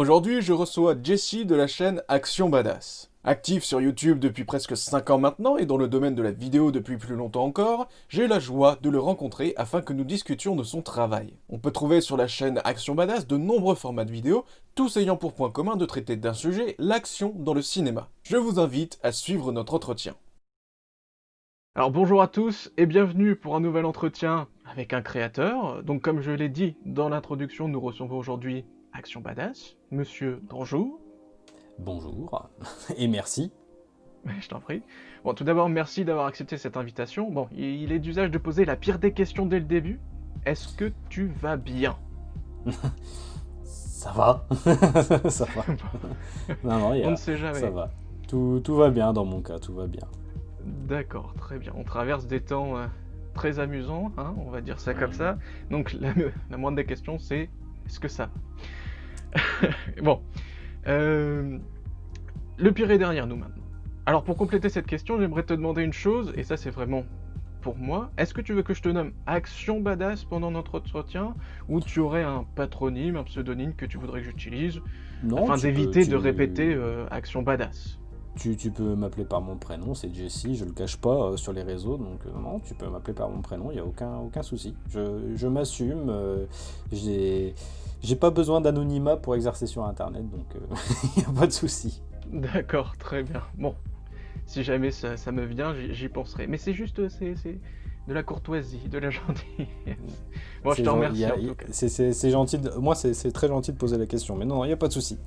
Aujourd'hui, je reçois Jesse de la chaîne Action Badass. Actif sur YouTube depuis presque 5 ans maintenant et dans le domaine de la vidéo depuis plus longtemps encore, j'ai la joie de le rencontrer afin que nous discutions de son travail. On peut trouver sur la chaîne Action Badass de nombreux formats de vidéos, tous ayant pour point commun de traiter d'un sujet, l'action dans le cinéma. Je vous invite à suivre notre entretien. Alors bonjour à tous et bienvenue pour un nouvel entretien avec un créateur. Donc comme je l'ai dit dans l'introduction, nous recevons aujourd'hui Action Badass, Monsieur Danjou. Bonjour et merci. Je t'en prie. Bon, tout d'abord, merci d'avoir accepté cette invitation. Bon, il est d'usage de poser la pire des questions dès le début. Est-ce que tu vas bien? Ça va. Ça va. Non, On ne sait jamais. ça va. Tout va bien dans mon cas, tout va bien. D'accord, très bien. On traverse des temps très amusants, hein, on va dire ça comme ça. Donc la moindre des questions, c'est est-ce que ça va? Bon. Le pire est derrière nous maintenant. Alors pour compléter cette question, j'aimerais te demander une chose, et ça c'est vraiment pour moi. Est-ce que tu veux que je te nomme Action Badass pendant notre entretien, ou tu aurais un patronyme, un pseudonyme que tu voudrais que j'utilise, Non, afin tu peux, d'éviter de répéter Action Badass? tu peux m'appeler par mon prénom, c'est Jesse, je le cache pas sur les réseaux, donc non, tu peux m'appeler par mon prénom, il n'y a aucun souci. Je m'assume, j'ai pas besoin d'anonymat pour exercer sur Internet, donc il n'y a pas de souci. D'accord, très bien. Bon, si jamais ça me vient, j'y penserai. Mais c'est juste, c'est de la courtoisie, de la gentillesse. Bon, je te remercie en tout cas. C'est gentil, moi c'est très gentil de poser la question, mais non, il n'y a pas de souci.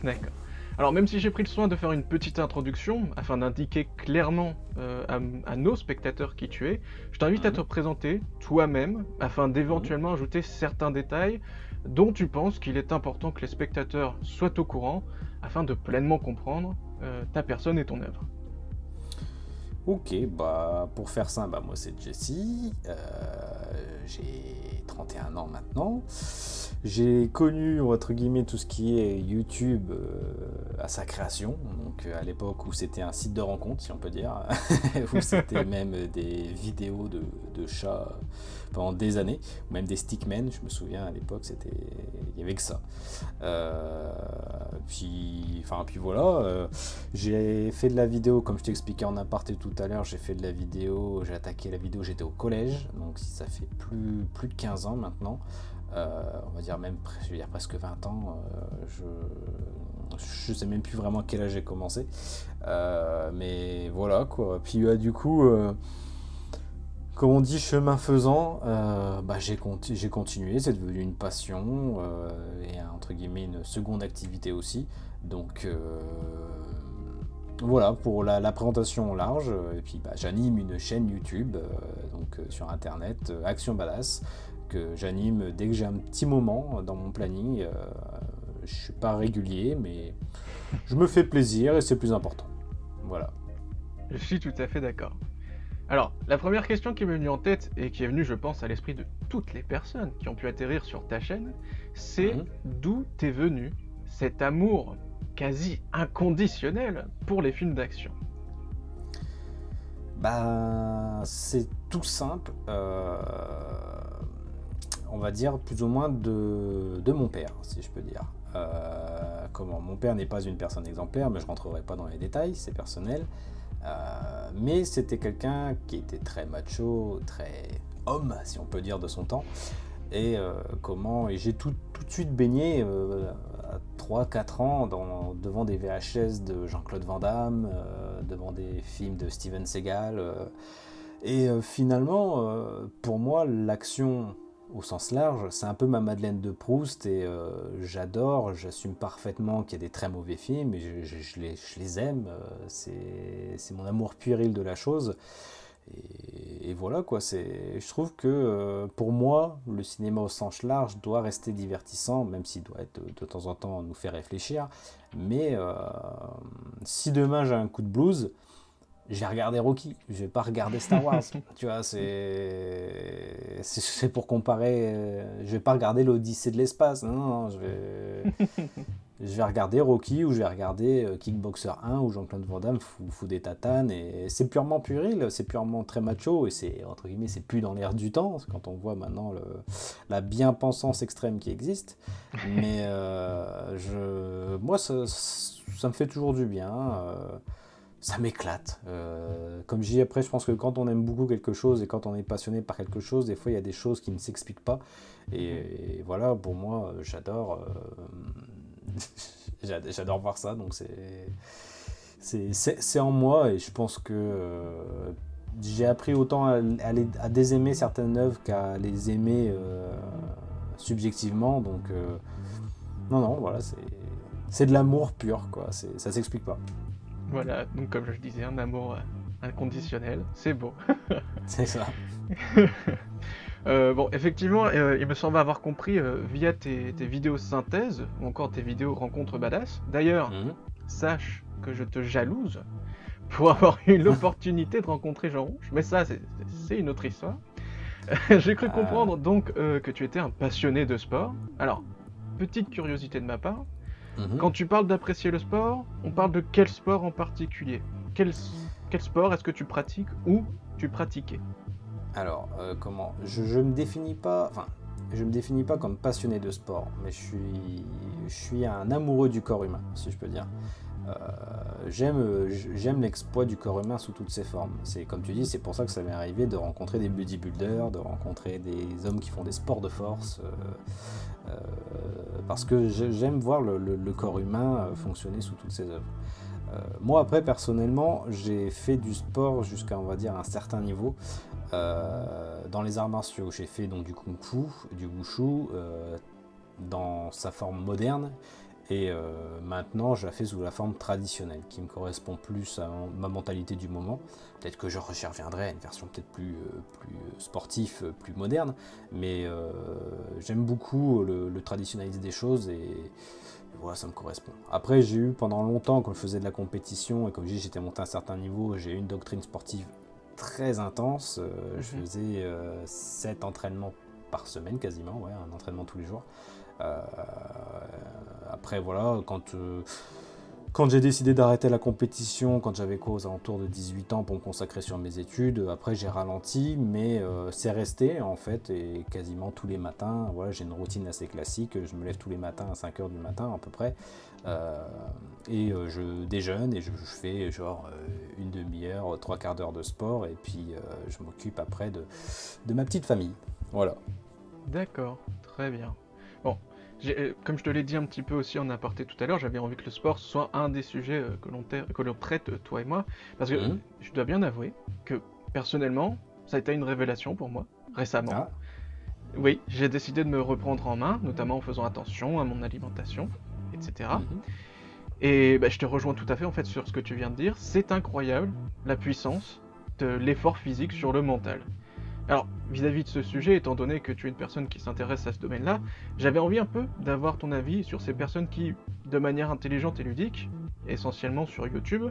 D'accord. Alors même si j'ai pris le soin de faire une petite introduction, afin d'indiquer clairement à nos spectateurs qui tu es, je t'invite à te présenter toi-même, afin d'éventuellement ajouter certains détails dont tu penses qu'il est important que les spectateurs soient au courant, afin de pleinement comprendre ta personne et ton œuvre. Ok, bah pour faire ça, bah moi c'est Jesse, j'ai 31 ans maintenant. J'ai connu entre guillemets tout ce qui est YouTube à sa création, donc à l'époque où c'était un site de rencontre si on peut dire, où c'était même des vidéos de chats pendant des années, ou même des stickmen, je me souviens à l'époque il y avait que ça. Puis voilà, j'ai fait de la vidéo comme je t'expliquais en aparté tout à l'heure, j'ai fait de la vidéo, j'ai attaqué la vidéo, j'étais au collège, donc ça fait plus de 15 ans maintenant. On va dire même je vais dire presque 20 ans, je sais même plus vraiment quel âge j'ai commencé, mais voilà quoi. Puis du coup, comme on dit chemin faisant, bah, j'ai continué, c'est devenu une passion et entre guillemets une seconde activité aussi, donc voilà pour la présentation large. Et puis bah, j'anime une chaîne YouTube sur internet, Action Badass, que j'anime dès que j'ai un petit moment dans mon planning. Je suis pas régulier, mais je me fais plaisir et c'est plus important. Voilà. Je suis tout à fait d'accord. Alors, la première question qui m'est venue en tête, et qui est venue, je pense, à l'esprit de toutes les personnes qui ont pu atterrir sur ta chaîne, c'est d'où t'es venu cet amour quasi inconditionnel pour les films d'action. Bah, c'est tout simple, on va dire plus ou moins de mon père, si je peux dire. Comment mon père n'est pas une personne exemplaire, mais je rentrerai pas dans les détails, c'est personnel. Mais c'était quelqu'un qui était très macho, très homme, si on peut dire, de son temps. Et j'ai tout de suite baigné à 3-4 ans devant des VHS de Jean-Claude Van Damme, devant des films de Steven Seagal. Finalement, pour moi, l'action au sens large, c'est un peu ma Madeleine de Proust et j'assume parfaitement qu'il y a des très mauvais films et je les aime, c'est mon amour puéril de la chose. Et voilà quoi, je trouve que pour moi, le cinéma au sens large doit rester divertissant, même s'il doit être de temps en temps nous faire réfléchir. Mais si demain j'ai un coup de blues, je vais regarder Rocky, je vais pas regarder Star Wars. Tu vois, c'est pour comparer. Je vais pas regarder l'Odyssée de l'espace. Non, je vais. je vais regarder Rocky ou je vais regarder Kickboxer 1 où Jean-Claude Van Damme fout des tatanes et c'est purement puéril, c'est purement très macho et c'est entre guillemets c'est plus dans l'air du temps quand on voit maintenant la bien-pensance extrême qui existe. Mais moi ça me fait toujours du bien. Ça m'éclate. Comme je dis après, je pense que quand on aime beaucoup quelque chose et quand on est passionné par quelque chose, des fois il y a des choses qui ne s'expliquent pas. Et voilà, pour moi, j'adore. J'adore voir ça, donc c'est en moi et je pense que j'ai appris autant à désaimer certaines œuvres qu'à les aimer subjectivement. Donc non, voilà, c'est de l'amour pur, quoi. Ça s'explique pas. Voilà, donc comme je disais, un amour inconditionnel, c'est beau. C'est ça. Bon, effectivement, il me semble avoir compris via tes vidéos synthèses ou encore tes vidéos rencontres badass. D'ailleurs, sache que je te jalouse pour avoir eu l'opportunité de rencontrer Jean Rouge, mais ça, c'est une autre histoire. J'ai cru comprendre donc que tu étais un passionné de sport. Alors, petite curiosité de ma part, quand tu parles d'apprécier le sport, on parle de quel sport en particulier? Quel sport est-ce que tu pratiques ou tu pratiquais? Alors, je me définis pas comme passionné de sport, mais je suis un amoureux du corps humain, si je peux dire. J'aime l'exploit du corps humain sous toutes ses formes. C'est comme tu dis, c'est pour ça que ça m'est arrivé de rencontrer des bodybuilders, de rencontrer des hommes qui font des sports de force, parce que j'aime voir le corps humain fonctionner sous toutes ses œuvres. Moi après personnellement j'ai fait du sport jusqu'à on va dire un certain niveau dans les arts martiaux. J'ai fait donc du kung fu, du wushu dans sa forme moderne et maintenant je la fais sous la forme traditionnelle qui me correspond plus à ma mentalité du moment. Peut-être que j'y reviendrai à une version peut-être plus sportif, plus moderne, mais j'aime beaucoup le traditionnalisme des choses et voilà, ça me correspond. Après, j'ai eu pendant longtemps, quand je faisais de la compétition et comme je dis, j'étais monté à un certain niveau, j'ai eu une doctrine sportive très intense. Je faisais 7 entraînements par semaine quasiment, ouais, un entraînement tous les jours. Après, voilà, quand j'ai décidé d'arrêter la compétition, quand j'avais aux alentours de 18 ans pour me consacrer sur mes études, après j'ai ralenti, mais c'est resté en fait, et quasiment tous les matins, voilà, j'ai une routine assez classique, je me lève tous les matins à 5h du matin à peu près, et je déjeune et je fais genre une demi-heure, 3/4 d'heure de sport, et puis je m'occupe après de ma petite famille, voilà. D'accord, très bien. Bon, comme je te l'ai dit un petit peu aussi en aparté tout à l'heure, j'avais envie que le sport soit un des sujets que l'on traite, toi et moi, parce que je dois bien avouer que, personnellement, ça a été une révélation pour moi, récemment. Ah. Oui, j'ai décidé de me reprendre en main, notamment en faisant attention à mon alimentation, etc. Et je te rejoins tout à fait en fait sur ce que tu viens de dire, c'est incroyable la puissance de l'effort physique sur le mental. Alors, vis-à-vis de ce sujet, étant donné que tu es une personne qui s'intéresse à ce domaine-là, j'avais envie un peu d'avoir ton avis sur ces personnes qui, de manière intelligente et ludique, essentiellement sur YouTube,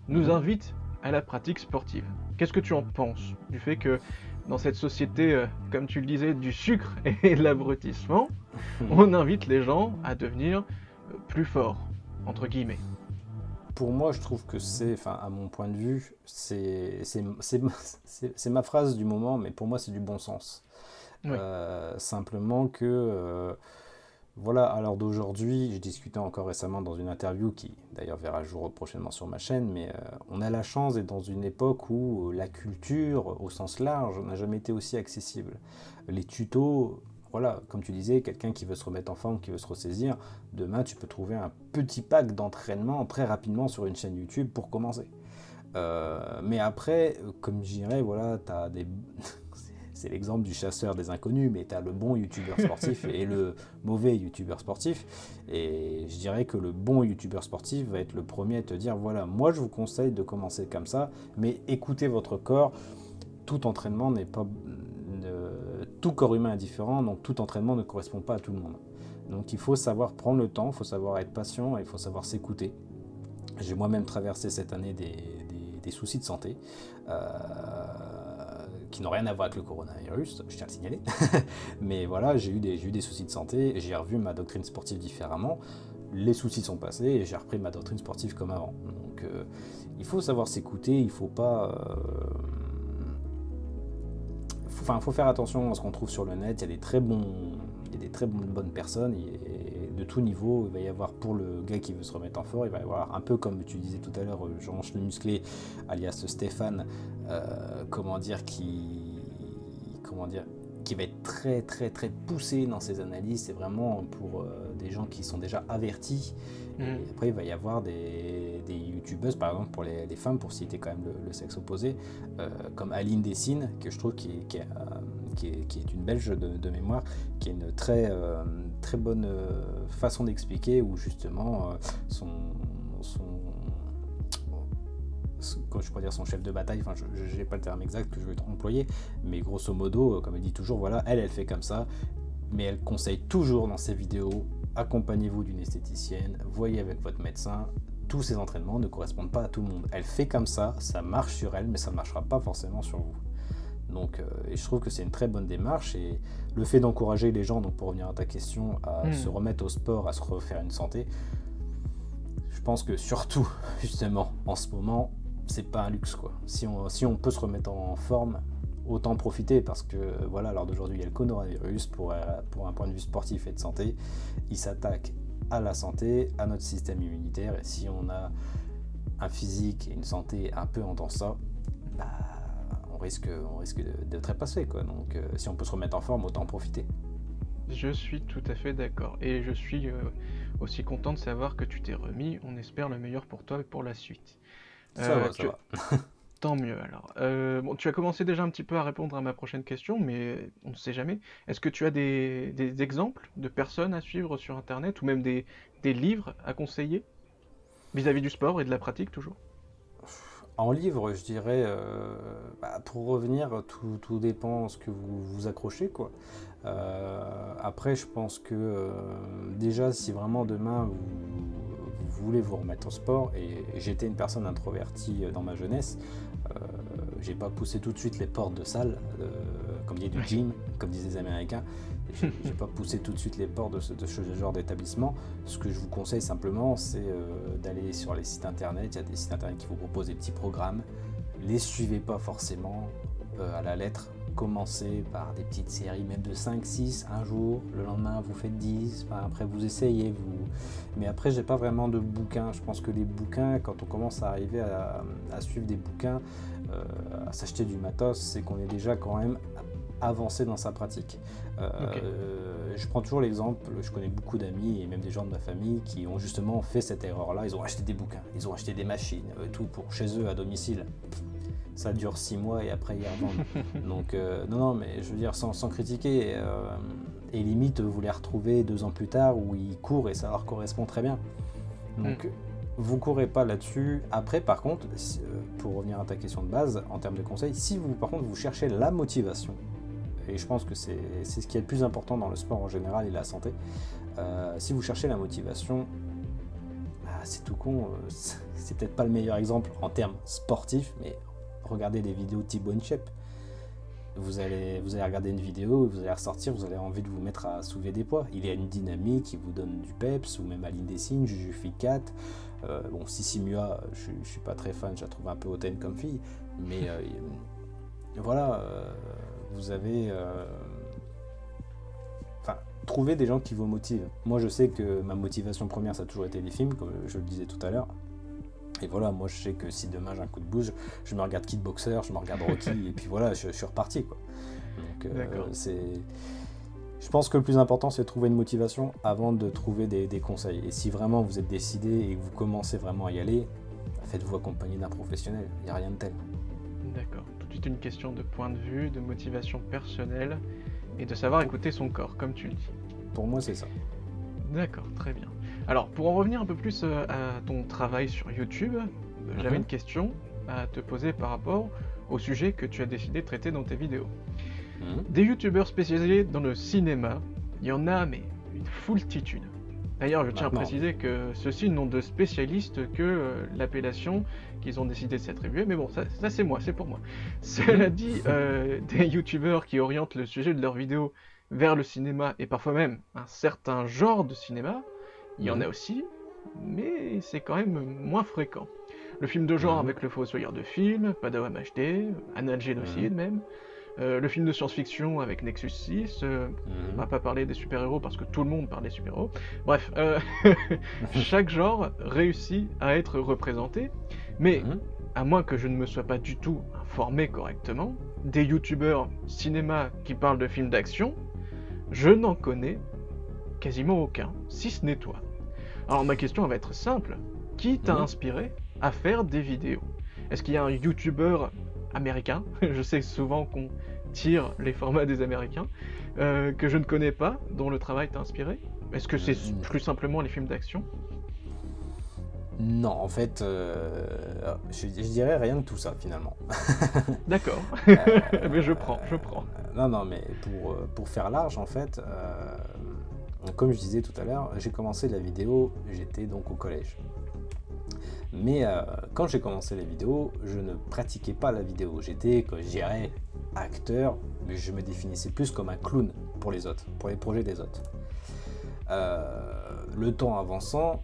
nous invitent à la pratique sportive. Qu'est-ce que tu en penses du fait que dans cette société, comme tu le disais, du sucre et de l'abrutissement, on invite les gens à devenir plus forts, entre guillemets? Pour moi, je trouve que à mon point de vue, c'est ma phrase du moment, mais pour moi, c'est du bon sens. Oui. Simplement que, voilà, à l'heure d'aujourd'hui, je discutais encore récemment dans une interview qui, d'ailleurs, verra le jour prochainement sur ma chaîne, mais on a la chance d'être dans une époque où la culture, au sens large, n'a jamais été aussi accessible. Les tutos... Voilà, comme tu disais, quelqu'un qui veut se remettre en forme, qui veut se ressaisir, demain tu peux trouver un petit pack d'entraînement très rapidement sur une chaîne YouTube pour commencer. Mais après, comme je dirais, voilà, t'as des... c'est l'exemple du chasseur des inconnus, mais tu as le bon youtubeur sportif et le mauvais youtubeur sportif. Et je dirais que le bon youtubeur sportif va être le premier à te dire, voilà, moi je vous conseille de commencer comme ça, mais écoutez votre corps, tout entraînement n'est pas... tout corps humain est différent, donc tout entraînement ne correspond pas à tout le monde. Donc il faut savoir prendre le temps, il faut savoir être patient et il faut savoir s'écouter. J'ai moi-même traversé cette année des soucis de santé qui n'ont rien à voir avec le coronavirus, je tiens à le signaler. Mais voilà, j'ai eu des soucis de santé, j'ai revu ma doctrine sportive différemment. les soucis sont passés et j'ai repris ma doctrine sportive comme avant. Donc il faut savoir s'écouter, il faut pas... faut faire attention à ce qu'on trouve sur le net, il y a des très bonnes personnes, et de tout niveau. Il va y avoir, pour le gars qui veut se remettre en forme, il va y avoir un peu comme tu disais tout à l'heure, Jean-Ange le musclé, alias Stéphane, qui va être très très très poussé dans ses analyses. C'est vraiment pour des gens qui sont déjà avertis. Et après il va y avoir des youtubeuses, par exemple pour les femmes, pour citer quand même le sexe opposé, comme Aline Dessine, que je trouve qui est une belge de mémoire, qui a une très bonne façon d'expliquer, où justement son chef de bataille, enfin je n'ai pas le terme exact que je vais employer, mais grosso modo, comme elle dit toujours, voilà, elle fait comme ça, mais elle conseille toujours dans ses vidéos: accompagnez-vous d'une esthéticienne, voyez avec votre médecin, tous ces entraînements ne correspondent pas à tout le monde. Elle fait comme ça marche sur elle, mais ça ne marchera pas forcément sur vous. Donc, et je trouve que c'est une très bonne démarche, et le fait d'encourager les gens, donc pour revenir à ta question, à se remettre au sport, à se refaire une santé, je pense que surtout, justement, en ce moment, c'est pas un luxe, quoi. Si on peut se remettre en forme, autant profiter, parce que voilà, à l'heure d'aujourd'hui, il y a le coronavirus, pour un point de vue sportif et de santé, il s'attaque à la santé, à notre système immunitaire, et si on a un physique et une santé un peu en deçà, on risque de trépasser, quoi. Donc si on peut se remettre en forme, autant en profiter. Je suis tout à fait d'accord, et je suis aussi content de savoir que tu t'es remis. On espère le meilleur pour toi et pour la suite. Ça va. Tant mieux alors. Bon, tu as commencé déjà un petit peu à répondre à ma prochaine question, mais on ne sait jamais. Est-ce que tu as des exemples de personnes à suivre sur Internet, ou même des livres à conseiller vis-à-vis du sport et de la pratique toujours? En livre, je dirais, pour revenir, tout dépend ce que vous accrochez, quoi. Après, je pense que déjà, si vraiment demain vous voulez vous remettre au sport, et j'étais une personne introvertie dans ma jeunesse, j'ai pas poussé tout de suite les portes de salle, comme dit du gym, comme disent les Américains. J'ai pas poussé tout de suite les portes de ce genre d'établissement. Ce que je vous conseille simplement, c'est d'aller sur les sites internet. Il y a des sites internet qui vous proposent des petits programmes. Les suivez pas forcément à la lettre. Commencez par des petites séries, même de 5, 6, un jour. Le lendemain, vous faites 10. Enfin, après, vous essayez. Mais après, j'ai pas vraiment de bouquins. Je pense que les bouquins, quand on commence à arriver à suivre des bouquins, à s'acheter du matos, c'est qu'on est déjà quand même avancé dans sa pratique. Okay. Je prends toujours l'exemple, je connais beaucoup d'amis et même des gens de ma famille qui ont justement fait cette erreur-là. Ils ont acheté des bouquins, ils ont acheté des machines, tout pour chez eux à domicile. Ça dure 6 mois et après ils revendent. Donc non, mais je veux dire, sans critiquer, et limite vous les retrouvez 2 ans plus tard où ils courent et ça leur correspond très bien. Donc vous courez pas là-dessus. Après, par contre, pour revenir à ta question de base, en termes de conseils, si vous, par contre, vous cherchez la motivation, et je pense que c'est ce qui est le plus important dans le sport en général et la santé, si vous cherchez la motivation, c'est tout con, c'est peut-être pas le meilleur exemple en termes sportifs, mais regardez des vidéos de Thibaut Inchep. Vous allez regarder une vidéo, vous allez ressortir, vous avez envie de vous mettre à soulever des poids. Il y a une dynamique qui vous donne du peps, ou même Aline Dessine, Juju Ficat. Bon, Sissi Mua, je suis pas très fan, je la trouve un peu hautaine comme fille, mais voilà, vous avez... trouvez des gens qui vous motivent. Moi, je sais que ma motivation première, ça a toujours été les films, comme je le disais tout à l'heure. Et voilà, moi, je sais que si demain j'ai un coup de boost, je me regarde Kickboxer, je me regarde Rocky, et puis voilà, je suis reparti, quoi. Donc, je pense que le plus important, c'est de trouver une motivation avant de trouver des conseils. Et si vraiment vous êtes décidé et que vous commencez vraiment à y aller, faites-vous accompagner d'un professionnel. Il n'y a rien de tel. D'accord. Tout de suite une question de point de vue, de motivation personnelle et de savoir écouter son corps, comme tu le dis. Pour moi, c'est ça. D'accord, très bien. Alors, pour en revenir un peu plus à ton travail sur YouTube, j'avais une question à te poser par rapport au sujet que tu as décidé de traiter dans tes vidéos. Des youtubeurs spécialisés dans le cinéma, il y en a, mais une foultitude. D'ailleurs, je tiens à préciser que ceux-ci n'ont de spécialistes que l'appellation qu'ils ont décidé de s'attribuer, mais bon, ça c'est moi, c'est pour moi. Cela dit, des youtubeurs qui orientent le sujet de leurs vidéos vers le cinéma, et parfois même un certain genre de cinéma, Il y en a aussi, mais c'est quand même moins fréquent. Le film de genre avec le fossoyeur de film, Padawan HD, Anal Génocide même. Le film de science-fiction avec Nexus 6, on va pas parler des super-héros parce que tout le monde parle des super-héros. Bref, chaque genre réussit à être représenté, mais à moins que je ne me sois pas du tout informé correctement, des youtubeurs cinéma qui parlent de films d'action, je n'en connais quasiment aucun, si ce n'est toi. Alors ma question va être simple, qui t'a inspiré à faire des vidéos? Est-ce qu'il y a un youtubeur américain, je sais souvent qu'on tire les formats des Américains, que je ne connais pas, dont le travail t'a inspiré? Est-ce que c'est plus simplement les films d'action? Non, en fait, je dirais rien de tout ça, finalement. D'accord, mais je prends. Non, mais pour faire large, en fait, comme je disais tout à l'heure, j'ai commencé la vidéo, j'étais donc au collège. Mais quand j'ai commencé la vidéo, je ne pratiquais pas la vidéo. J'étais, je dirais, acteur, mais je me définissais plus comme un clown pour les autres, pour les projets des autres. Le temps avançant,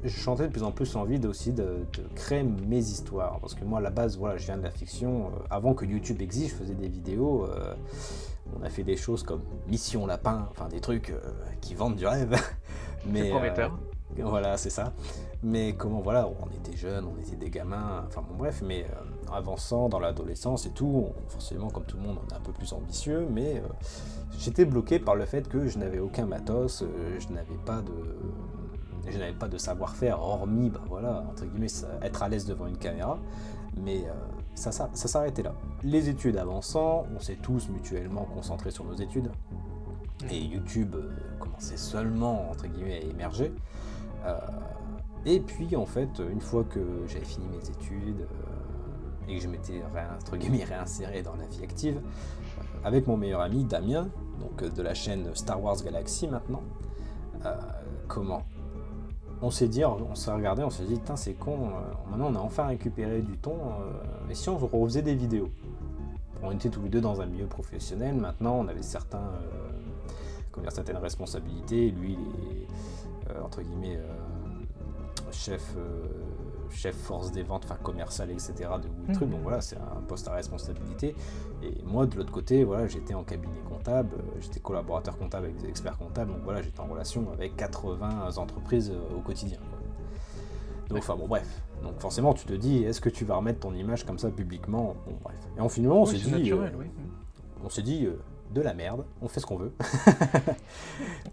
je sentais de plus en plus envie aussi de créer mes histoires. Parce que moi, à la base, voilà, je viens de la fiction. Avant que YouTube existe, je faisais des vidéos. On a fait des choses comme Mission Lapin, enfin des trucs qui vendent du rêve. Mais, c'est prometteur. Voilà, c'est ça. Mais comment, voilà, on était jeunes, on était des gamins, enfin bon bref, mais avançant dans l'adolescence et tout, forcément comme tout le monde, on est un peu plus ambitieux, mais j'étais bloqué par le fait que je n'avais aucun matos, je n'avais pas de savoir-faire, hormis, bah voilà, entre guillemets, être à l'aise devant une caméra, mais ça s'arrêtait là. Les études avançant, on s'est tous mutuellement concentrés sur nos études, et YouTube commençait seulement, entre guillemets, à émerger. Et puis en fait, une fois que j'avais fini mes études et que je m'étais entre guillemets réinséré dans la vie active, avec mon meilleur ami Damien, donc de la chaîne Star Wars Galaxy maintenant, on s'est regardé, on s'est dit, putain c'est con, maintenant on a enfin récupéré du ton, et si on refaisait des vidéos? On était tous les deux dans un milieu professionnel, maintenant on avait certaines responsabilités, lui il est entre guillemets chef force des ventes, enfin commercial, etc. de trucs, donc voilà, c'est un poste à responsabilité. Et moi de l'autre côté, voilà, j'étais en cabinet comptable, j'étais collaborateur comptable avec des experts comptables, donc voilà, j'étais en relation avec 80 entreprises au quotidien, quoi. Donc enfin bon bref, donc forcément tu te dis, est-ce que tu vas remettre ton image comme ça publiquement? Bon bref. Et finalement on s'est dit, naturel, on s'est dit de la merde, on fait ce qu'on veut.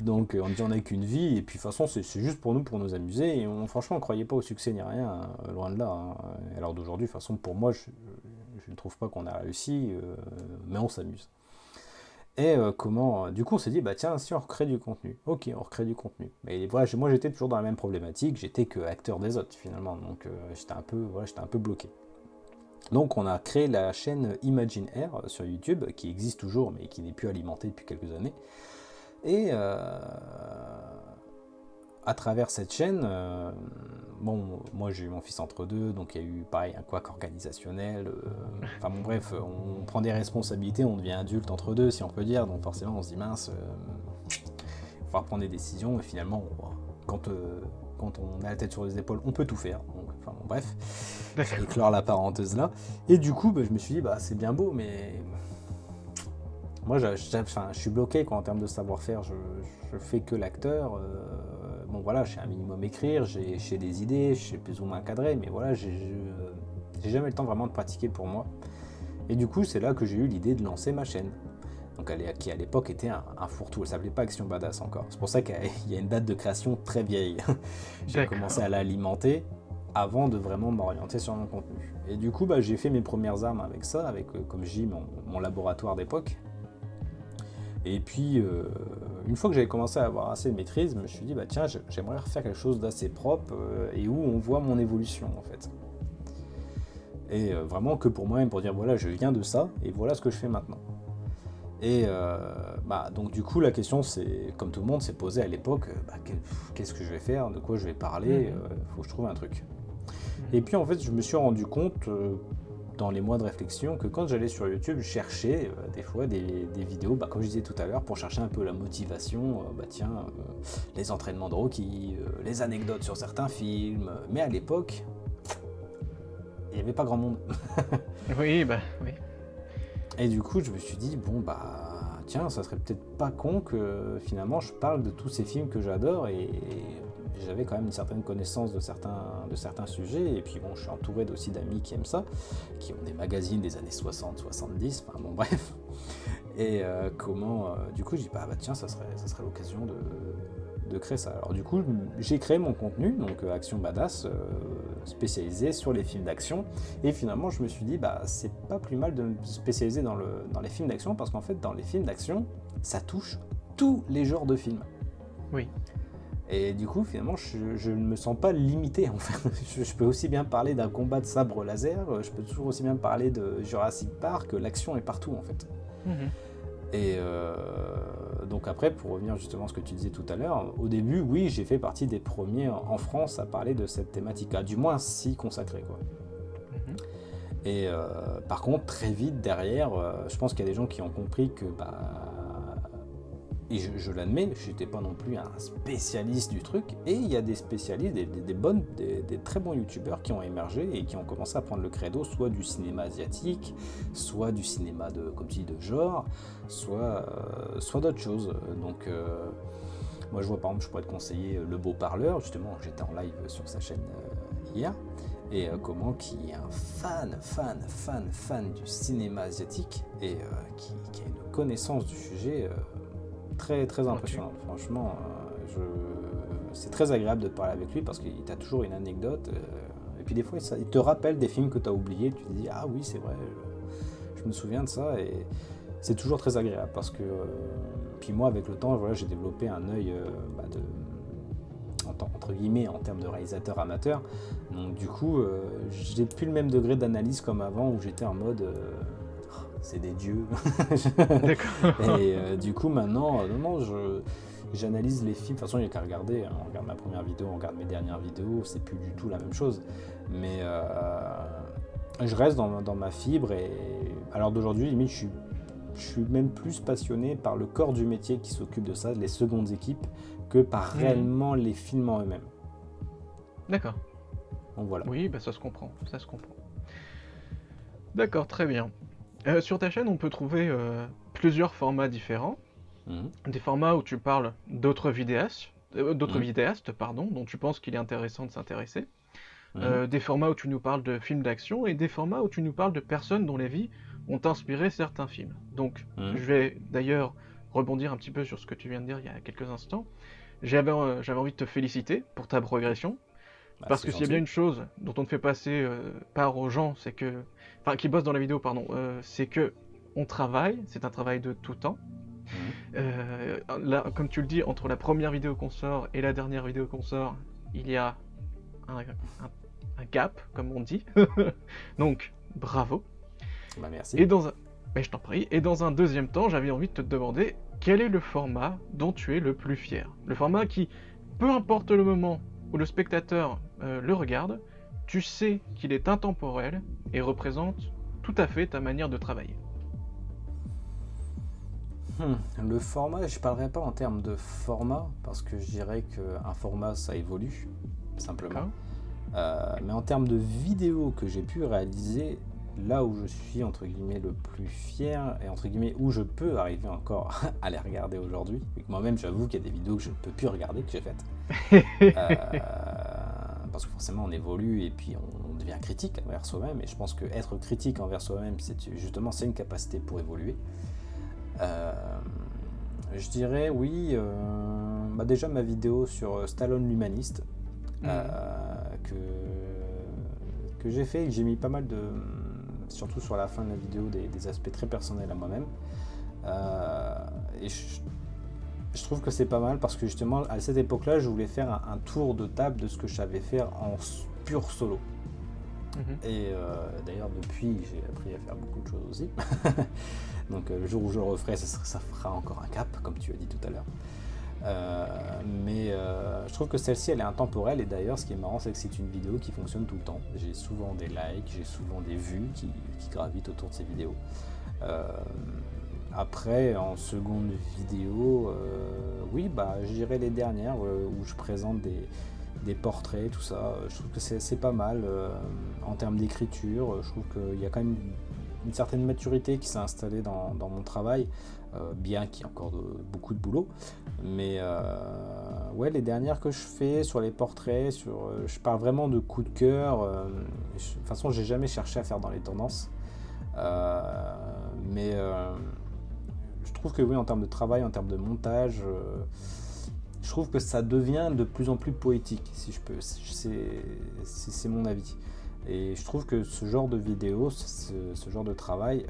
Donc on dit on n'a qu'une vie, et puis de toute façon c'est juste pour nous amuser, et franchement on ne croyait pas au succès ni rien, loin de là. À l'heure d'aujourd'hui, de toute façon pour moi je ne trouve pas qu'on a réussi, mais on s'amuse. Et du coup on s'est dit, bah tiens, si on recrée du contenu, ok, on recrée du contenu. Mais voilà, moi j'étais toujours dans la même problématique, j'étais que acteur des autres finalement, donc j'étais un peu bloqué. Donc on a créé la chaîne Imagine Air sur YouTube, qui existe toujours mais qui n'est plus alimentée depuis quelques années. Et à travers cette chaîne, moi j'ai eu mon fils entre deux, donc il y a eu pareil un couac organisationnel. Enfin bon bref, on prend des responsabilités, on devient adulte entre deux si on peut dire, donc forcément on se dit mince, il va falloir prendre des décisions, et finalement quand on a la tête sur les épaules, on peut tout faire. Donc, enfin bon, bref, je vais clore la parenthèse là. Et du coup, je me suis dit, c'est bien beau, mais moi, je suis bloqué quoi, en termes de savoir-faire. Je fais que l'acteur. Bon voilà, je sais un minimum écrire, j'ai des idées, je sais plus ou moins cadrer, mais voilà, j'ai jamais le temps vraiment de pratiquer pour moi. Et du coup, c'est là que j'ai eu l'idée de lancer ma chaîne. Donc qui à l'époque était un fourre-tout, elle s'appelait pas Action Badass encore. C'est pour ça qu'il y a une date de création très vieille. J'ai commencé à l'alimenter avant de vraiment m'orienter sur mon contenu. Et du coup, j'ai fait mes premières armes avec ça, avec, comme je dis, mon laboratoire d'époque. Et puis, une fois que j'avais commencé à avoir assez de maîtrise, je me suis dit, tiens, j'aimerais refaire quelque chose d'assez propre et où on voit mon évolution, en fait. Et vraiment que pour moi-même, pour dire, voilà, je viens de ça, et voilà ce que je fais maintenant. Et donc du coup la question c'est, comme tout le monde s'est posé à l'époque, qu'est-ce que je vais faire, de quoi je vais parler, faut que je trouve un truc. Et puis en fait je me suis rendu compte dans les mois de réflexion que quand j'allais sur YouTube, je cherchais des fois des vidéos, comme je disais tout à l'heure, pour chercher un peu la motivation, les entraînements de Rocky, les anecdotes sur certains films, mais à l'époque, il n'y avait pas grand monde. Oui. Et du coup, je me suis dit, tiens, ça serait peut-être pas con que finalement je parle de tous ces films que j'adore et j'avais quand même une certaine connaissance de certains sujets. Et puis je suis entouré aussi d'amis qui aiment ça, qui ont des magazines des années 60, 70, enfin bon, bref. Et du coup, je dis, tiens, ça serait l'occasion de créer ça. Alors du coup, j'ai créé mon contenu, donc Action Badass, spécialisé sur les films d'action. Et finalement, je me suis dit, c'est pas plus mal de me spécialiser dans les films d'action, parce qu'en fait, dans les films d'action, ça touche tous les genres de films. Oui. Et du coup, finalement, je ne me sens pas limité, en fait. Je peux aussi bien parler d'un combat de sabre laser, je peux toujours aussi bien parler de Jurassic Park, l'action est partout, en fait. Et donc après, pour revenir justement à ce que tu disais tout à l'heure, au début, oui, j'ai fait partie des premiers en France à parler de cette thématique-là, du moins s'y consacrer, quoi. Et par contre, très vite derrière, je pense qu'il y a des gens qui ont compris que, et je l'admets, je n'étais pas non plus un spécialiste du truc, et il y a des spécialistes, des très bons youtubeurs qui ont émergé et qui ont commencé à prendre le credo, soit du cinéma asiatique, soit du cinéma comme tu dis, de genre, soit d'autres choses. Donc moi je vois par exemple, je pourrais te conseiller Le Beau Parleur, justement, j'étais en live sur sa chaîne hier, et qui est un fan du cinéma asiatique, et qui a une connaissance du sujet très très impressionnante. Franchement, c'est très agréable de parler avec lui parce qu'il t'a toujours une anecdote, et puis des fois il te rappelle des films que tu as oubliés, tu te dis ah oui c'est vrai, je me souviens de ça, et c'est toujours très agréable parce que puis moi avec le temps j'ai développé un œil entre guillemets en termes de réalisateur amateur, donc du coup j'ai plus le même degré d'analyse comme avant où j'étais en mode c'est des dieux. D'accord. Et du coup maintenant j'analyse les films, de toute façon il n'y a qu'à regarder, hein. On regarde ma première vidéo, on regarde mes dernières vidéos, c'est plus du tout la même chose, mais je reste dans ma fibre, et à l'heure d'aujourd'hui limite je suis même plus passionné par le corps du métier qui s'occupe de ça, les secondes équipes, que par réellement les films en eux-mêmes. D'accord. Donc voilà. Oui, ça se comprend, D'accord, très bien. Sur ta chaîne, on peut trouver plusieurs formats différents. Des formats où tu parles d'autres vidéastes, dont tu penses qu'il est intéressant de s'intéresser. Des formats où tu nous parles de films d'action, et des formats où tu nous parles de personnes dont les vies ont inspiré certains films. Donc, je vais d'ailleurs rebondir un petit peu sur ce que tu viens de dire il y a quelques instants. J'avais envie de te féliciter pour ta progression, parce que s'il y a bien une chose dont on ne fait passer part aux gens, qui bossent dans la vidéo, c'est que on travaille, c'est un travail de tout temps. Là, comme tu le dis, entre la première vidéo qu'on sort et la dernière vidéo qu'on sort, il y a un gap, comme on dit. Donc, bravo. Merci. Je t'en prie. Et dans un deuxième temps, j'avais envie de te demander quel est le format dont tu es le plus fier. Le format qui, peu importe le moment où le spectateur le regarde, tu sais qu'il est intemporel et représente tout à fait ta manière de travailler. Le format, je ne parlerai pas en termes de format, parce que je dirais qu'un format, ça évolue, simplement. Mais en termes de vidéos que j'ai pu réaliser, là où je suis, entre guillemets, le plus fier, et entre guillemets, où je peux arriver encore à les regarder aujourd'hui, et que moi-même, j'avoue qu'il y a des vidéos que je ne peux plus regarder, que j'ai faites. Parce que forcément, on évolue, et puis on devient critique envers soi-même, et je pense qu'être critique envers soi-même, c'est une capacité pour évoluer. Je dirais oui, déjà ma vidéo sur Stallone l'humaniste, que j'ai fait, et que j'ai mis pas mal de, surtout sur la fin de la vidéo, des aspects très personnels à moi-même, et je trouve que c'est pas mal parce que justement à cette époque-là je voulais faire un tour de table de ce que je savais faire en pur solo. Et d'ailleurs depuis j'ai appris à faire beaucoup de choses aussi. Donc le jour où je le referai, ça fera encore un cap, comme tu as dit tout à l'heure. Mais je trouve que celle-ci, elle est intemporelle. Et d'ailleurs, ce qui est marrant, c'est que c'est une vidéo qui fonctionne tout le temps. J'ai souvent des likes, j'ai souvent des vues qui gravitent autour de ces vidéos. Après, en seconde vidéo, oui, je dirais les dernières où je présente des portraits, tout ça. Je trouve que c'est pas mal en termes d'écriture. Je trouve qu'il y a quand même une certaine maturité qui s'est installée dans mon travail, bien qu'il y ait encore beaucoup de boulot. Mais ouais, les dernières que je fais sur les portraits, je pars vraiment de coups de cœur. De toute façon, j'ai jamais cherché à faire dans les tendances. Mais je trouve que oui, en termes de travail, en termes de montage, je trouve que ça devient de plus en plus poétique, si je peux. C'est mon avis. Et je trouve que ce genre de vidéo, ce genre de travail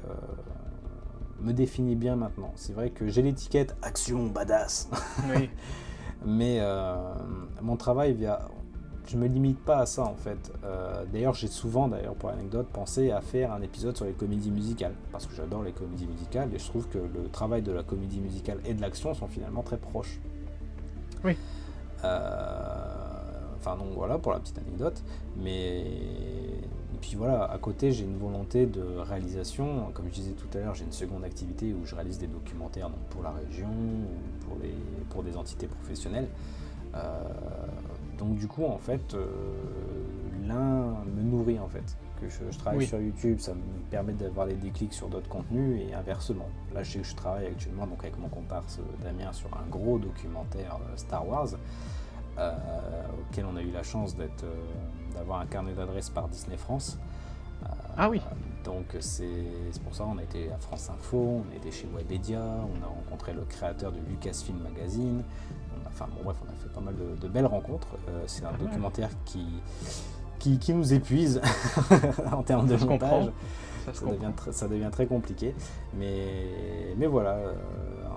me définit bien maintenant. C'est vrai que j'ai l'étiquette action badass, Oui. mais mon travail je me limite pas à ça en fait. D'ailleurs, j'ai souvent, pour l'anecdote, pensé à faire un épisode sur les comédies musicales, parce que j'adore les comédies musicales et je trouve que le travail de la comédie musicale et de l'action sont finalement très proches. Oui. Donc voilà pour la petite anecdote. Et puis voilà, à côté, j'ai une volonté de réalisation. Comme je disais tout à l'heure, j'ai une seconde activité où je réalise des documentaires pour la région ou pour des entités professionnelles. Donc du coup, en fait, l'un me nourrit en fait. Que je travaille sur YouTube, ça me permet d'avoir les déclics sur d'autres contenus et inversement. Là, je sais que je travaille actuellement avec mon comparse Damien sur un gros documentaire Star Wars auquel on a eu la chance d'avoir un carnet d'adresses par Disney France. Ah oui. Donc c'est pour ça qu'on a été à France Info, on a été chez Webedia, on a rencontré le créateur de Lucasfilm Magazine. On a fait pas mal de belles rencontres. C'est un documentaire qui nous épuise en termes de montage. Ça devient très compliqué. Mais voilà,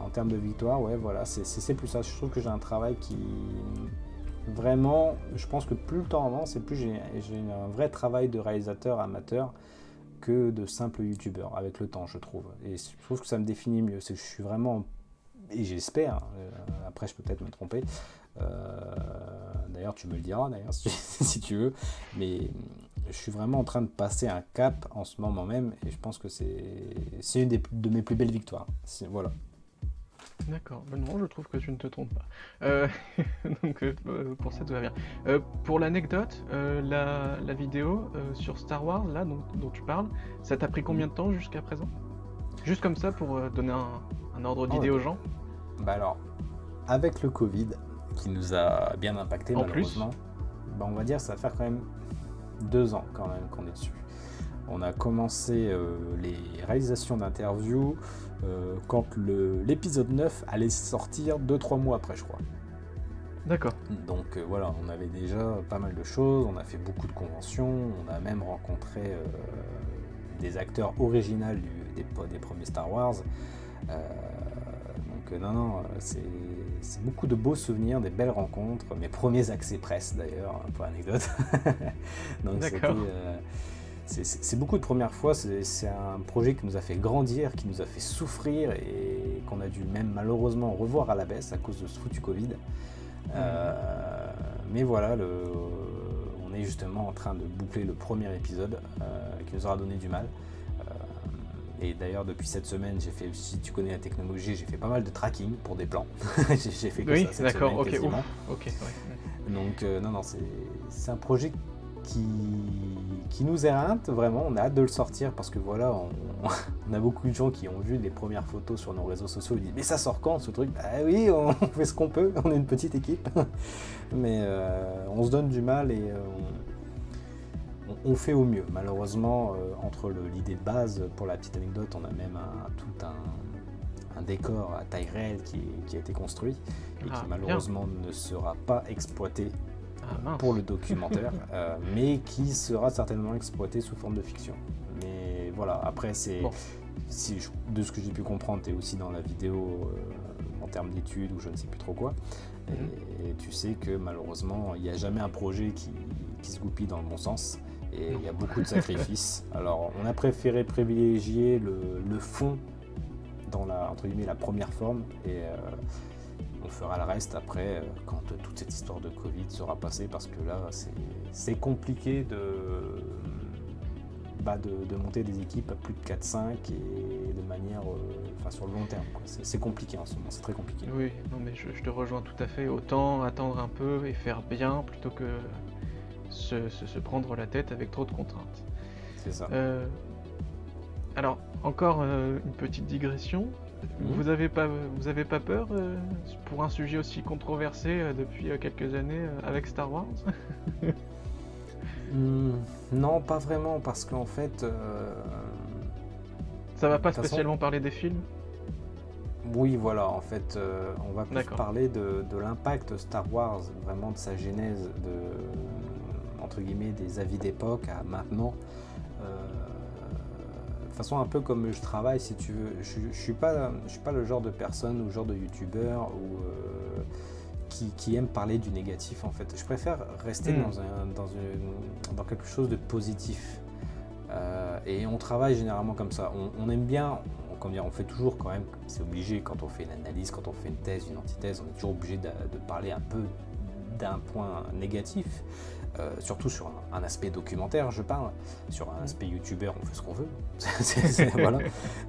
en termes de victoire, ouais, voilà, c'est plus ça. Je trouve que j'ai un travail qui... Vraiment, je pense que plus le temps avance et plus j'ai un vrai travail de réalisateur amateur que de simple youtubeur avec le temps, je trouve. Et je trouve que ça me définit mieux. C'est que je suis vraiment, et j'espère, après je peux peut-être me tromper, d'ailleurs tu me le diras si tu veux, mais je suis vraiment en train de passer un cap en ce moment même et je pense que c'est une de mes plus belles victoires. Voilà. D'accord, non, je trouve que tu ne te trompes pas. Donc pour ça tout va bien. Pour l'anecdote, la vidéo sur Star Wars là dont tu parles, ça t'a pris combien de temps jusqu'à présent? Juste comme ça pour donner un ordre d'idée aux gens. Alors, avec le Covid qui nous a bien impacté malheureusement, on va dire ça va faire quand même 2 ans quand même qu'on est dessus. On a commencé les réalisations d'interviews quand l'épisode 9 allait sortir 2-3 mois après, je crois. D'accord. Donc voilà, on avait déjà pas mal de choses, on a fait beaucoup de conventions, on a même rencontré des acteurs originaux des premiers Star Wars. C'est beaucoup de beaux souvenirs, des belles rencontres, mes premiers accès presse d'ailleurs, pour l'anecdote. Donc d'accord. C'est beaucoup de premières fois, c'est un projet qui nous a fait grandir, qui nous a fait souffrir et qu'on a dû même malheureusement revoir à la baisse à cause de ce foutu Covid. Mais voilà, on est justement en train de boucler le premier épisode qui nous aura donné du mal. Et d'ailleurs, depuis cette semaine, si tu connais la technologie, j'ai fait pas mal de tracking pour des plans. J'ai fait que ça cette semaine quasiment. Ok, ouais. Donc c'est un projet qui nous éreinte vraiment, on a hâte de le sortir parce que voilà, on a beaucoup de gens qui ont vu les premières photos sur nos réseaux sociaux et disent mais ça sort quand ce truc? Bah oui, on fait ce qu'on peut, on est une petite équipe, mais on se donne du mal et on fait au mieux. Malheureusement, entre l'idée de base, pour la petite anecdote, on a même tout un décor à taille réelle qui a été construit et qui malheureusement ne sera pas exploité pour le documentaire, mais qui sera certainement exploité sous forme de fiction. Mais voilà, après de ce que j'ai pu comprendre, tu es aussi dans la vidéo en termes d'études ou je ne sais plus trop quoi, et tu sais que malheureusement il n'y a jamais un projet qui se goupille dans le bon sens et il y a beaucoup de sacrifices. Alors on a préféré privilégier le fond dans entre guillemets la première forme On fera le reste après, quand toute cette histoire de Covid sera passée, parce que là, c'est compliqué de monter des équipes à plus de 4-5 et de manière, sur le long terme, quoi. C'est compliqué en ce moment, c'est très compliqué. Oui, non mais je te rejoins tout à fait. Autant attendre un peu et faire bien plutôt que se prendre la tête avec trop de contraintes. C'est ça. Alors, encore une petite digression. Vous avez pas peur pour un sujet aussi controversé depuis quelques années avec Star Wars? Non, pas vraiment, parce qu'en fait... Ça va pas de toute façon, spécialement parler des films? oui, voilà, en fait, on va plus D'accord. parler de l'impact Star Wars, vraiment de sa genèse, entre guillemets, des avis d'époque à maintenant. De façon, un peu comme je travaille, si tu veux, je suis pas le genre de personne ou le genre de youtubeur qui aime parler du négatif, en fait. Je préfère rester dans quelque chose de positif. Et on travaille généralement comme ça. On aime bien, on fait toujours quand même, c'est obligé quand on fait une analyse, quand on fait une thèse, une antithèse, on est toujours obligé de parler un peu d'un point négatif, surtout sur un aspect documentaire, je parle. Sur un aspect youtubeur, on fait ce qu'on veut, voilà.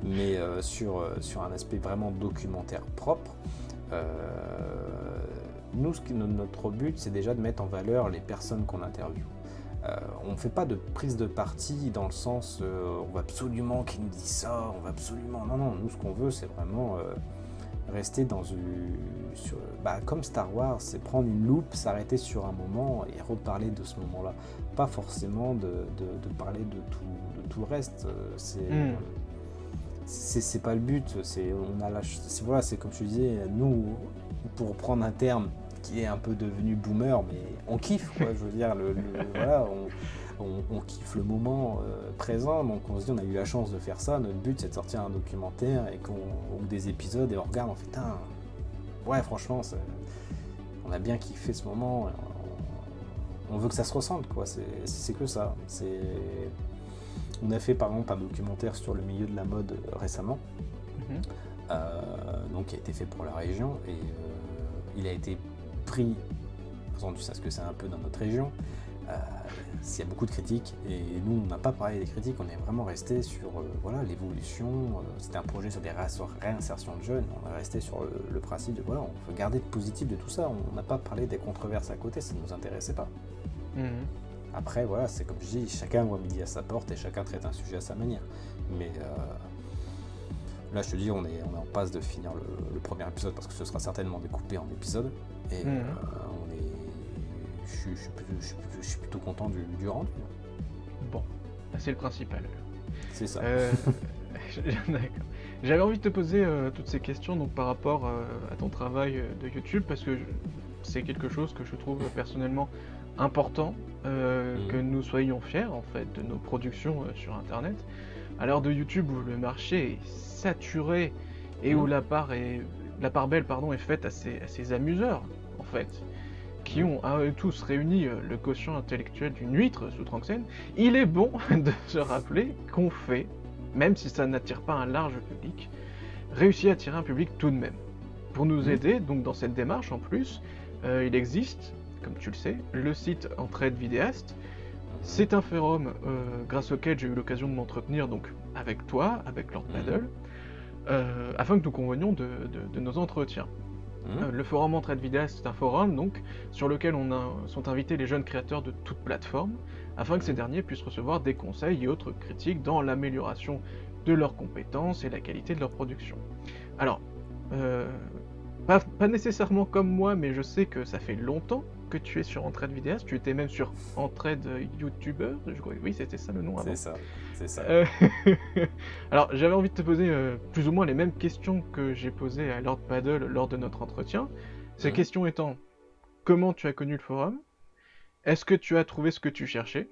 Mais sur un aspect vraiment documentaire propre, nous, notre but, c'est déjà de mettre en valeur les personnes qu'on interviewe. On ne fait pas de prise de parti dans le sens on va absolument qu'il nous dise ça, on va absolument... Non, nous ce qu'on veut c'est vraiment rester dans comme Star Wars, c'est prendre une loupe, s'arrêter sur un moment et reparler de ce moment-là. Pas forcément de parler de tout le reste, c'est pas le but, c'est comme je te disais, nous, pour prendre un terme qui est un peu devenu boomer, mais on kiffe, quoi, je veux dire, voilà, on kiffe le moment présent, donc on se dit on a eu la chance de faire ça, notre but c'est de sortir un documentaire ou des épisodes et on regarde, on fait putain, ouais franchement, on a bien kiffé ce moment, on veut que ça se ressente, quoi, c'est que ça. On a fait par exemple un documentaire sur le milieu de la mode récemment, donc qui a été fait pour la région et il a été pris, tu sais ce que c'est un peu dans notre région, il y a beaucoup de critiques et nous on n'a pas parlé des critiques, on est vraiment resté sur l'évolution, c'était un projet sur des réinsertions de jeunes, on est resté sur le principe de voilà, on veut garder le positif de tout ça, on n'a pas parlé des controverses à côté, ça ne nous intéressait pas. Après voilà, c'est comme je dis, chacun voit midi à sa porte et chacun traite un sujet à sa manière, mais là, je te dis, on est en passe de finir le premier épisode parce que ce sera certainement découpé en épisodes. Et je suis plutôt content du rendu. Bon, c'est le principal. C'est ça. D'accord. J'avais envie de te poser toutes ces questions donc, par rapport à ton travail de YouTube parce que c'est quelque chose que je trouve personnellement important que nous soyons fiers en fait de nos productions sur Internet. À l'heure de YouTube où le marché est saturé et où la part belle est faite à ces amuseurs en fait, qui ont à eux tous réuni le quotient intellectuel d'une huître sous Tranxène, il est bon de se rappeler qu'on fait, même si ça n'attire pas un large public, réussit à attirer un public tout de même. Pour nous aider donc dans cette démarche en plus, il existe, comme tu le sais, le site Entraide Vidéaste. C'est un forum grâce auquel j'ai eu l'occasion de m'entretenir donc avec toi, avec Lord Paddle, afin que nous convenions de nos entretiens. Le forum Entraide Vidéaste, c'est un forum donc, sur lequel sont invités les jeunes créateurs de toute plateforme, afin que ces derniers puissent recevoir des conseils et autres critiques dans l'amélioration de leurs compétences et la qualité de leur production. Alors, pas nécessairement comme moi, mais je sais que ça fait longtemps que tu es sur Entraide Vidéaste, tu étais même sur Entraide YouTuber, je crois, oui c'était ça le nom avant. C'est ça. Alors j'avais envie de te poser plus ou moins les mêmes questions que j'ai posées à Lord Paddle lors de notre entretien. Ces questions étant, comment tu as connu le forum? Est-ce que tu as trouvé ce que tu cherchais?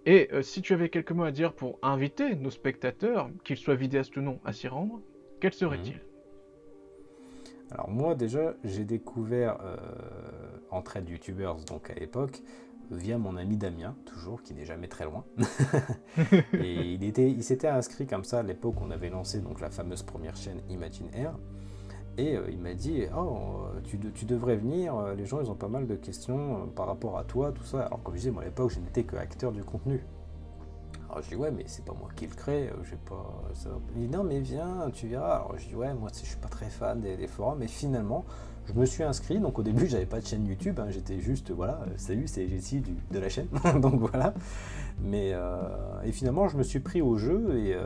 Et si tu avais quelques mots à dire pour inviter nos spectateurs, qu'ils soient vidéastes ou non, à s'y rendre, quels seraient-ils? Alors moi déjà, j'ai découvert Entraide YouTubers donc à l'époque via mon ami Damien, toujours, qui n'est jamais très loin. Et il s'était inscrit comme ça à l'époque où on avait lancé donc la fameuse première chaîne Imagine Air. Et il m'a dit « Oh, tu devrais venir, les gens ils ont pas mal de questions par rapport à toi, tout ça. » Alors comme je disais, moi à l'époque, je n'étais que acteur du contenu. Alors je dis ouais mais c'est pas moi qui le crée, j'ai pas ça. Il dit non mais viens, tu verras. Alors je dis ouais moi je suis pas très fan des forums, mais finalement je me suis inscrit. Donc au début j'avais pas de chaîne YouTube, hein, j'étais juste voilà salut c'est Jessie de la chaîne. Donc voilà. Mais et finalement je me suis pris au jeu et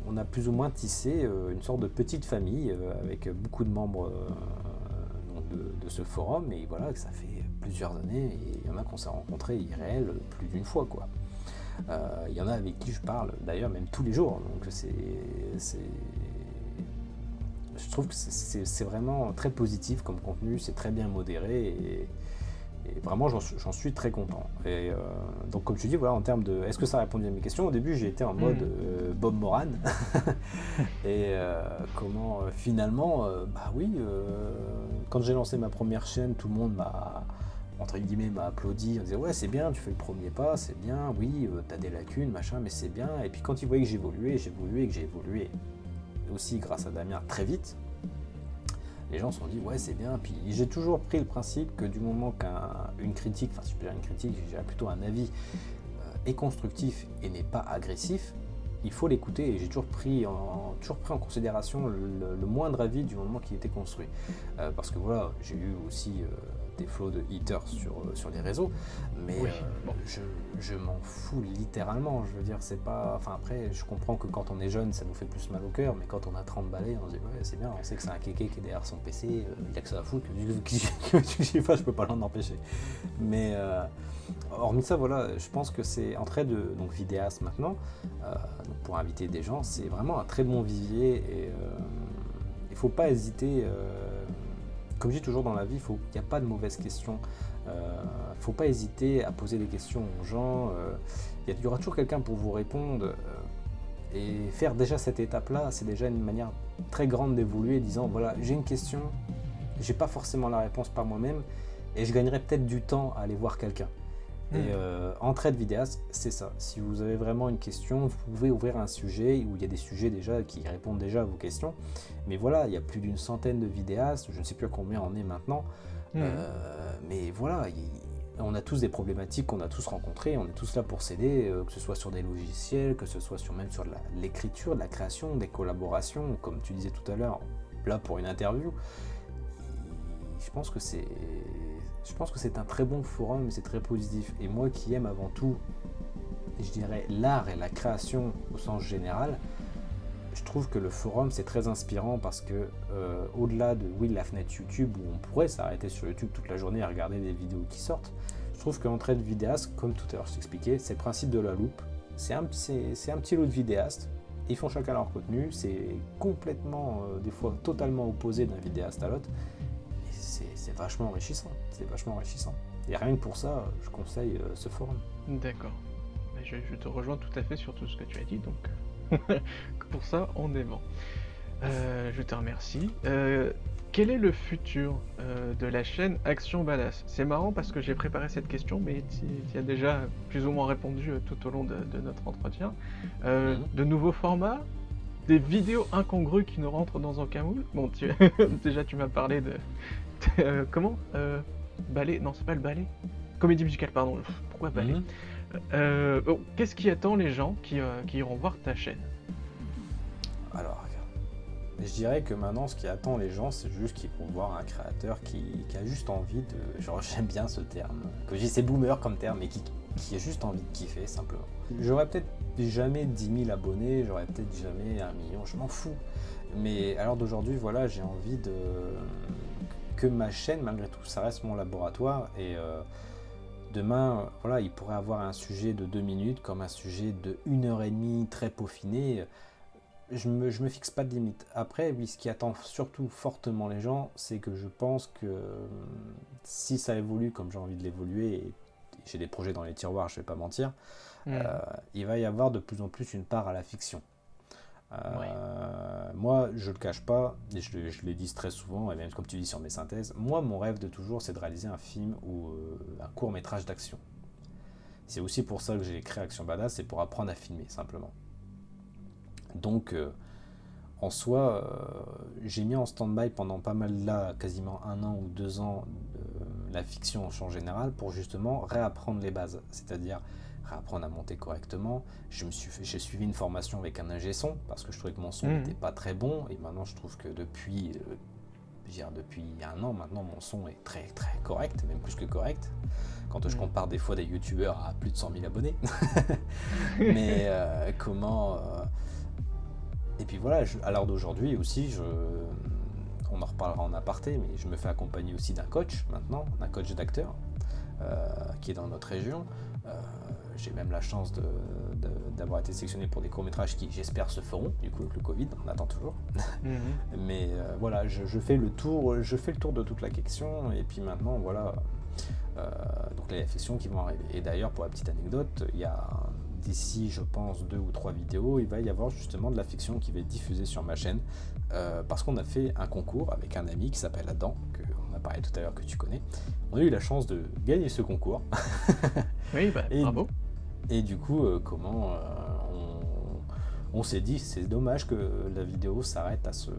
on a plus ou moins tissé une sorte de petite famille avec beaucoup de membres de ce forum. Et voilà ça fait plusieurs années et il y en a qu'on s'est rencontrés IRL plus d'une fois quoi. Il y en a avec qui je parle d'ailleurs même tous les jours, donc je trouve que c'est vraiment très positif comme contenu, c'est très bien modéré et vraiment j'en suis très content. Et donc comme tu dis, voilà, en termes de est-ce que ça a répondu à mes questions, au début j'ai été en mode Bob Moran et comment finalement bah oui, quand j'ai lancé ma première chaîne, tout le monde m'a entre guillemets m'a applaudi, on disait ouais c'est bien, tu fais le premier pas, c'est bien, oui, t'as des lacunes, machin, mais c'est bien. Et puis quand ils voyaient que j'évoluais aussi grâce à Damien très vite, les gens se sont dit ouais c'est bien. Puis j'ai toujours pris le principe que du moment qu'une critique, enfin si je peux dire une critique, je dirais plutôt un avis est constructif et n'est pas agressif, il faut l'écouter. Et j'ai toujours pris en considération le moindre avis du moment qu'il était construit. Parce que voilà, j'ai eu aussi des flots de haters sur les réseaux, mais oui, bon. je m'en fous littéralement. Je veux dire, c'est pas. Enfin, après, je comprends que quand on est jeune, ça nous fait plus mal au cœur, mais quand on a 30 balais, on se dit, ouais, c'est bien, on sait que c'est un kéké qui est derrière son PC, il n'y a que ça à foutre, que tu sais pas, je peux pas l'en empêcher. Mais hormis ça, voilà, je pense que c'est en trait de donc vidéaste maintenant, donc pour inviter des gens, c'est vraiment un très bon vivier et il faut pas hésiter. Comme je dis toujours dans la vie, il n'y a pas de mauvaises questions. Il ne faut pas hésiter à poser des questions aux gens. Il y aura toujours quelqu'un pour vous répondre. Et faire déjà cette étape-là, c'est déjà une manière très grande d'évoluer, disant voilà, j'ai une question, j'ai pas forcément la réponse par moi-même, et je gagnerai peut-être du temps à aller voir quelqu'un. Et entrée de vidéaste, c'est ça. Si vous avez vraiment une question, vous pouvez ouvrir un sujet où il y a des sujets déjà qui répondent déjà à vos questions. Mais voilà, il y a plus d'une centaine de vidéastes, je ne sais plus à combien on est maintenant. Mais voilà, on a tous des problématiques qu'on a tous rencontrées, on est tous là pour s'aider, que ce soit sur des logiciels, que ce soit même sur l'écriture, de la création, des collaborations, comme tu disais tout à l'heure, là pour une interview. Je pense que c'est un très bon forum, c'est très positif. Et moi qui aime avant tout, je dirais, l'art et la création au sens général, je trouve que le forum c'est très inspirant parce que au-delà de la fenêtre YouTube où on pourrait s'arrêter sur YouTube toute la journée à regarder des vidéos qui sortent, je trouve qu'entrée de vidéaste, comme tout à l'heure je t'expliquais, c'est le principe de la loupe. C'est un petit lot de vidéastes, ils font chacun leur contenu, c'est complètement, des fois totalement opposé d'un vidéaste à l'autre. C'est vachement enrichissant, Et rien que pour ça, je conseille ce forum. D'accord. Je te rejoins tout à fait sur tout ce que tu as dit, donc pour ça, on est bon. Je te remercie. Quel est le futur de la chaîne Action Badass? C'est marrant parce que j'ai préparé cette question, mais tu as déjà plus ou moins répondu tout au long de notre entretien. De nouveaux formats? Des vidéos incongrues qui nous rentrent dans un moule? Bon, déjà tu m'as parlé de... comment ballet? Non, c'est pas le ballet. Comédie musicale, pardon. Pourquoi ballet? Bon, qu'est-ce qui attend les gens qui iront voir ta chaîne? Alors, je dirais que maintenant, ce qui attend les gens, c'est juste qu'ils vont voir un créateur qui a juste envie de... Genre, j'aime bien ce terme. Que je dis, c'est boomer comme terme, mais qui a juste envie de kiffer, simplement. J'aurais peut-être jamais 10 000 abonnés, j'aurais peut-être jamais 1 million, je m'en fous. Mais à l'heure d'aujourd'hui, voilà, j'ai envie que ma chaîne, malgré tout, ça reste mon laboratoire. Et demain, voilà, il pourrait avoir un sujet de 2 minutes comme un sujet de 1h30 très peaufiné. Je me fixe pas de limite. Après, oui, ce qui attend surtout fortement les gens, c'est que je pense que si ça évolue comme j'ai envie de l'évoluer, et j'ai des projets dans les tiroirs, je vais pas mentir, il va y avoir de plus en plus une part à la fiction. Moi, je le cache pas, et je l'ai dit très souvent, et même comme tu dis sur mes synthèses, moi, mon rêve de toujours, c'est de réaliser un film ou un court-métrage d'action. C'est aussi pour ça que j'ai créé Action Badass, c'est pour apprendre à filmer, simplement. Donc, en soi, j'ai mis en stand-by pendant pas mal là, quasiment 1 an ou 2 ans, la fiction en général, pour justement réapprendre les bases, c'est-à-dire réapprendre à monter correctement. J'ai suivi une formation avec un ingé son, parce que je trouvais que mon son n'était pas très bon, et maintenant je trouve que depuis 1 an maintenant, mon son est très très correct, même plus que correct, quand je compare des fois des youtubeurs à plus de 100 000 abonnés. Mais et puis voilà, à l'heure d'aujourd'hui aussi, on en reparlera en aparté, mais je me fais accompagner aussi d'un coach maintenant, d'un coach d'acteur, qui est dans notre région. J'ai même la chance d'avoir été sélectionné pour des courts-métrages qui, j'espère, se feront, du coup, avec le Covid, on attend toujours. Mais voilà, je fais le tour de toute la question, et puis maintenant, voilà, donc les fictions qui vont arriver. Et d'ailleurs, pour la petite anecdote, il y a d'ici, je pense, 2 ou 3 vidéos, il va y avoir justement de la fiction qui va être diffusée sur ma chaîne, parce qu'on a fait un concours avec un ami qui s'appelle Adam, qu'on a parlé tout à l'heure, que tu connais. On a eu la chance de gagner ce concours. Oui, bravo. Et du coup, on s'est dit, c'est dommage que la vidéo s'arrête à ce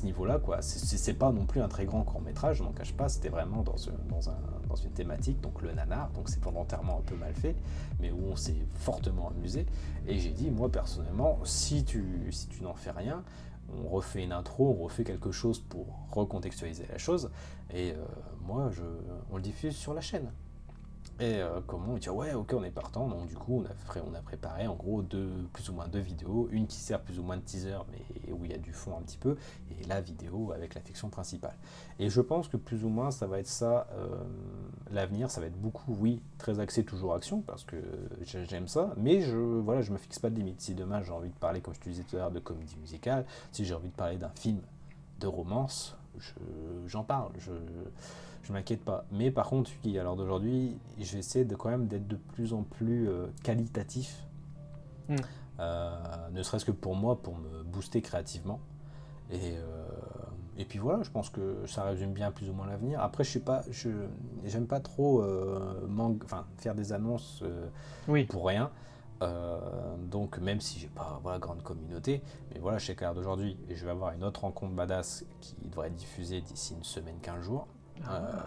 niveau-là, quoi. C'est pas non plus un très grand court-métrage, je m'en cache pas, c'était vraiment dans une thématique, donc le nanar, donc c'est volontairement un peu mal fait, mais où on s'est fortement amusé. Et j'ai dit, moi personnellement, si tu n'en fais rien, on refait une intro, on refait quelque chose pour recontextualiser la chose, et moi, on le diffuse sur la chaîne. Et on dit ouais, ok, on est partant. Donc du coup on a préparé en gros plus ou moins 2 vidéos, une qui sert plus ou moins de teaser mais où il y a du fond un petit peu, et la vidéo avec la fiction principale. Et je pense que plus ou moins ça va être ça, l'avenir. Ça va être beaucoup, oui, très axé toujours action, parce que j'aime ça, mais je me fixe pas de limite. Si demain j'ai envie de parler, comme je te disais tout à l'heure, de comédie musicale, si j'ai envie de parler d'un film de romance, j'en parle, je m'inquiète pas. Mais par contre, à l'heure d'aujourd'hui, je vais essayer quand même d'être de plus en plus qualitatif, ne serait-ce que pour moi, pour me booster créativement. Et puis voilà, je pense que ça résume bien plus ou moins l'avenir. Après, j'aime pas trop faire des annonces pour rien. Donc même si j'ai pas grande communauté, mais voilà, je sais qu'à l'heure d'aujourd'hui, je vais avoir une autre rencontre badass qui devrait être diffusée d'ici 1 semaine, 15 jours.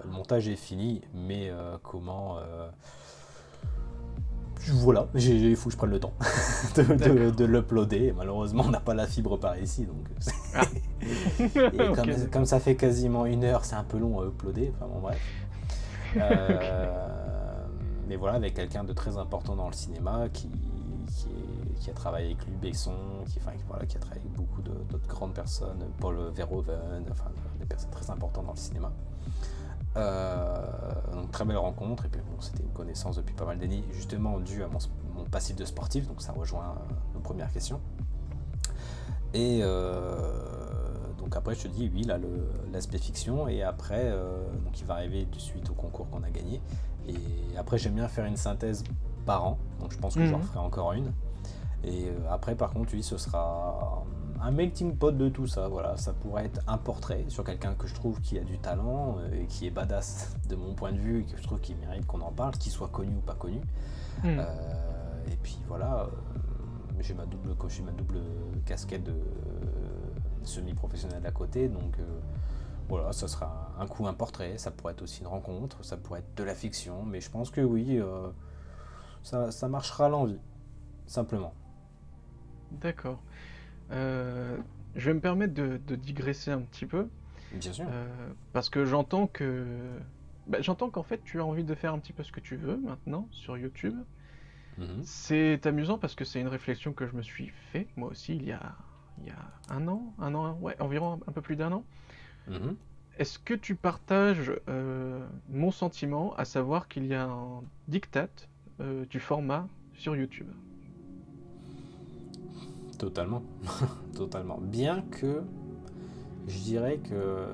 Le montage est fini, mais voilà, il faut que je prenne le temps de l'uploader. Malheureusement, on n'a pas la fibre par ici, donc et comme ça fait quasiment 1 heure, c'est un peu long à uploader. Enfin bon, bref. Mais voilà, avec quelqu'un de très important dans le cinéma qui a travaillé avec Luc Besson, qui a travaillé avec beaucoup d'autres grandes personnes, Paul Verhoeven, enfin des personnes très importantes dans le cinéma. Donc très belle rencontre, et puis bon, c'était une connaissance depuis pas mal d'années, justement dû à mon passif de sportif, donc ça rejoint nos premières questions. Et donc après je te dis oui, là l'aspect fiction, et après donc il va arriver de suite au concours qu'on a gagné, et après j'aime bien faire une synthèse par an, donc je pense que j'en ferai encore une. Et après par contre oui, ce sera un melting pot de tout ça, voilà. Ça pourrait être un portrait sur quelqu'un que je trouve qui a du talent et qui est badass de mon point de vue, et que je trouve qu'il mérite qu'on en parle, qu'il soit connu ou pas connu. Et puis voilà, j'ai ma double casquette de semi-professionnel à côté, donc voilà, ça sera un portrait, ça pourrait être aussi une rencontre, ça pourrait être de la fiction, mais je pense que oui, ça marchera à l'envie, simplement. D'accord. Je vais me permettre de digresser un petit peu. Bien sûr. Parce que j'entends qu'en fait tu as envie de faire un petit peu ce que tu veux maintenant sur YouTube. C'est amusant parce que c'est une réflexion que je me suis fait moi aussi il y a 1 an, ouais, environ un peu plus d'1 an. Est-ce que tu partages mon sentiment, à savoir qu'il y a un diktat du format sur YouTube? Totalement, totalement. Bien que je dirais que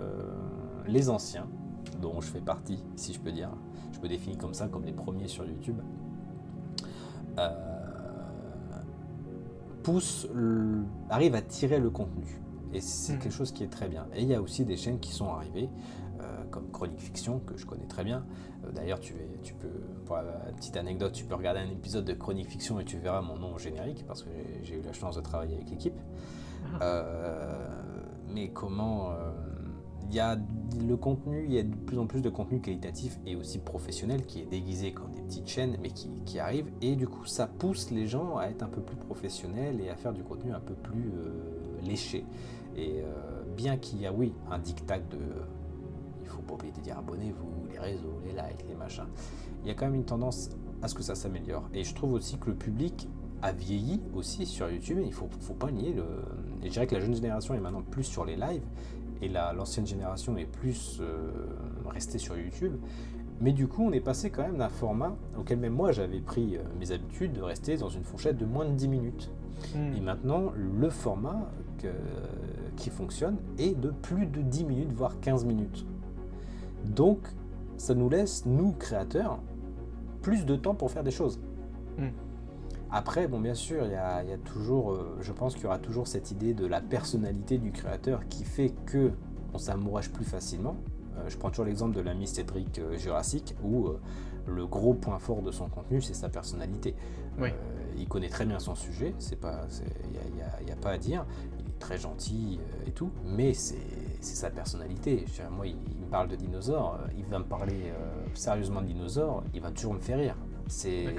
les anciens, dont je fais partie, si je peux dire, je me définis comme ça, comme les premiers sur YouTube, arrivent à tirer le contenu. Et c'est quelque chose qui est très bien. Et il y a aussi des chaînes qui sont arrivées comme Chronique Fiction, que je connais très bien. D'ailleurs, tu peux, pour la petite anecdote, tu peux regarder un épisode de Chronique Fiction et tu verras mon nom au générique, parce que j'ai eu la chance de travailler avec l'équipe. Mais comment... il y a le contenu, il y a de plus en plus de contenu qualitatif et aussi professionnel qui est déguisé comme des petites chaînes, mais qui arrive, et du coup ça pousse les gens à être un peu plus professionnels et à faire du contenu un peu plus léché. Et bien qu'il y a, oui, un diktat de il faut pas oublier de dire abonnez-vous, les réseaux, les likes, les machins, il y a quand même une tendance à ce que ça s'améliore. Et je trouve aussi que le public a vieilli aussi sur YouTube, et il faut pas nier et je dirais que la jeune génération est maintenant plus sur les lives, et l'ancienne génération est plus restée sur YouTube. Mais du coup, on est passé quand même d'un format auquel même moi j'avais pris mes habitudes de rester dans une fourchette de moins de 10 minutes. Et maintenant, le format qui fonctionne est de plus de 10 minutes, voire 15 minutes. Donc, ça nous laisse, nous, créateurs, plus de temps pour faire des choses. Après, bon, bien sûr, il y a toujours, je pense qu'il y aura toujours cette idée de la personnalité du créateur qui fait qu'on s'amourage plus facilement. Je prends toujours l'exemple de l'ami Cédric Jurassic, où le gros point fort de son contenu, c'est sa personnalité. Oui. Il connaît très bien son sujet, il n'y a pas à dire, il est très gentil et tout, mais c'est sa personnalité. Moi, il me parle de dinosaures, il va me parler sérieusement de dinosaures, il va toujours me faire rire. C'est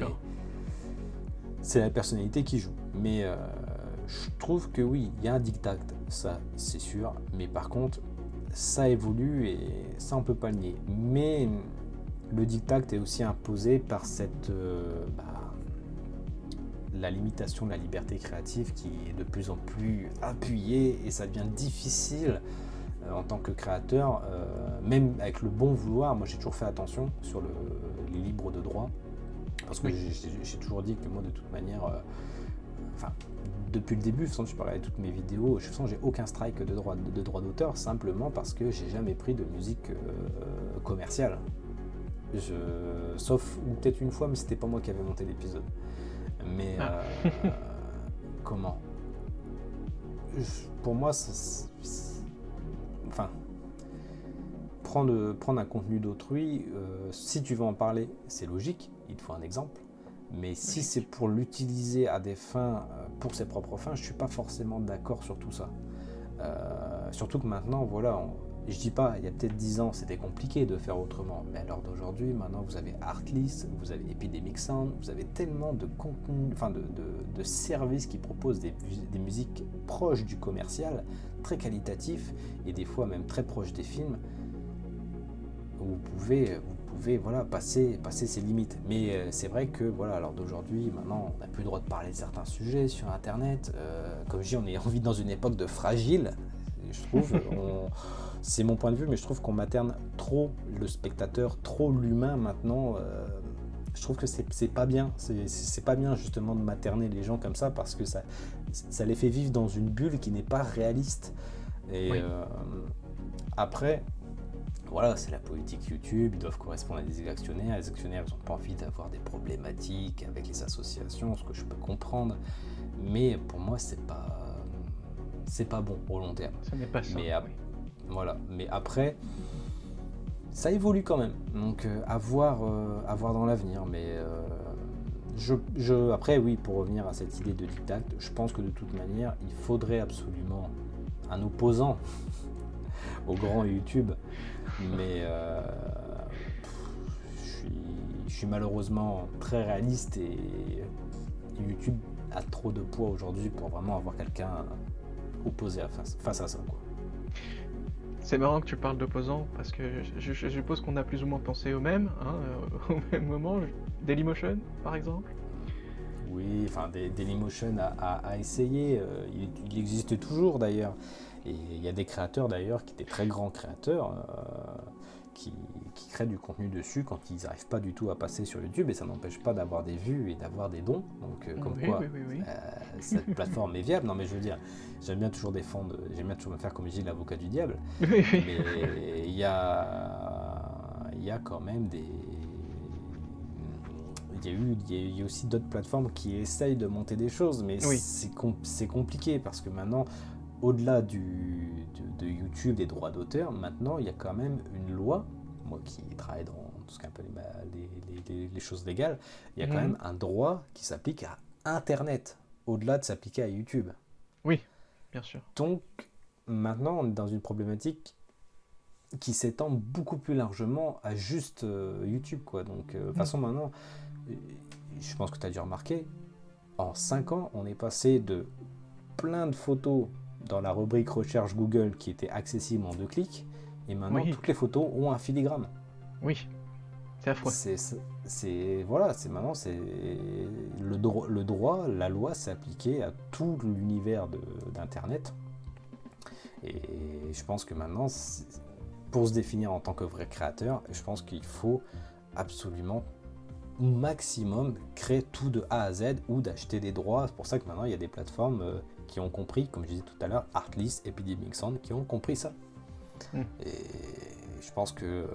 la personnalité qui joue. Mais je trouve que oui, il y a un diktat, ça c'est sûr, mais par contre, ça évolue et ça on peut pas le nier. Mais le diktat est aussi imposé par la limitation de la liberté créative qui est de plus en plus appuyée, et ça devient difficile en tant que créateur, même avec le bon vouloir. Moi j'ai toujours fait attention sur les libres de droit, parce que j'ai toujours dit que moi de toute manière, depuis le début, de toute façon, je parlais de toutes mes vidéos, de toute façon j'ai aucun strike de droit d'auteur, simplement parce que j'ai jamais pris de musique commerciale. Sauf peut-être une fois, mais c'était pas moi qui avais monté l'épisode. Mais comment pour moi, prendre un contenu d'autrui, si tu veux en parler, c'est logique, il te faut un exemple. Mais si c'est pour l'utiliser à des fins, pour ses propres fins, je suis pas forcément d'accord sur tout ça. Surtout que maintenant, voilà, je dis pas, il y a peut-être 10 ans, c'était compliqué de faire autrement. Mais à l'heure d'aujourd'hui, maintenant, vous avez Artlist, vous avez Epidemic Sound, vous avez tellement de contenu, de services qui proposent des musiques proches du commercial, très qualitatifs, et des fois même très proches des films, où vous pouvez voilà, passer ses limites. Mais c'est vrai que voilà, à l'heure d'aujourd'hui, maintenant, on n'a plus le droit de parler de certains sujets sur Internet. Comme je dis, on vit dans une époque de fragile, je trouve. C'est mon point de vue, mais je trouve qu'on materne trop le spectateur, trop l'humain maintenant. Je trouve que c'est pas bien. C'est pas bien justement de materner les gens comme ça, parce que ça les fait vivre dans une bulle qui n'est pas réaliste. Et après, voilà, c'est la politique YouTube, ils doivent correspondre à des actionnaires. Les actionnaires, ils n'ont pas envie d'avoir des problématiques avec les associations, ce que je peux comprendre. Mais pour moi, c'est pas bon au long terme. Ça n'est pas ça. Voilà. Mais après, ça évolue quand même. Donc, à voir dans l'avenir. Mais après, oui, pour revenir à cette idée de diktat, je pense que de toute manière, il faudrait absolument un opposant au grand YouTube. Mais je suis malheureusement très réaliste, et YouTube a trop de poids aujourd'hui pour vraiment avoir quelqu'un opposé face à ça, quoi. C'est marrant que tu parles d'opposants, parce que je suppose qu'on a plus ou moins pensé au même, au même moment. Dailymotion, par exemple. Oui, Dailymotion a essayé, il existe toujours d'ailleurs. Et il y a des créateurs d'ailleurs, des très grands créateurs, qui créent du contenu dessus quand ils n'arrivent pas du tout à passer sur YouTube, et ça n'empêche pas d'avoir des vues et d'avoir des dons. Donc cette plateforme est viable. Non, mais je veux dire, j'aime bien toujours me faire, comme je dis, l'avocat du diable. Mais il y a quand même il y a aussi d'autres plateformes qui essayent de monter des choses, mais c'est compliqué, parce que maintenant, au-delà de YouTube, des droits d'auteur, maintenant il y a quand même une loi, moi qui travaille dans tout ce qui est un peu les choses légales, il y a quand même un droit qui s'applique à Internet, au-delà de s'appliquer à YouTube. Oui, bien sûr. Donc maintenant on est dans une problématique qui s'étend beaucoup plus largement à juste YouTube, quoi. Donc de toute façon maintenant, je pense que tu as dû remarquer, en 5 ans on est passé de plein de photos dans la rubrique recherche Google qui était accessible en 2 clics, et maintenant toutes les photos ont un filigrane. Oui, c'est affreux. Maintenant c'est le droit, la loi s'est appliquée à tout l'univers d'internet, et je pense que maintenant, pour se définir en tant que vrai créateur, je pense qu'il faut absolument au maximum créer tout de A à Z ou d'acheter des droits. C'est pour ça que maintenant il y a des plateformes qui ont compris, comme je disais tout à l'heure, Artlist, Epidemic Sound, qui ont compris ça. Et je pense que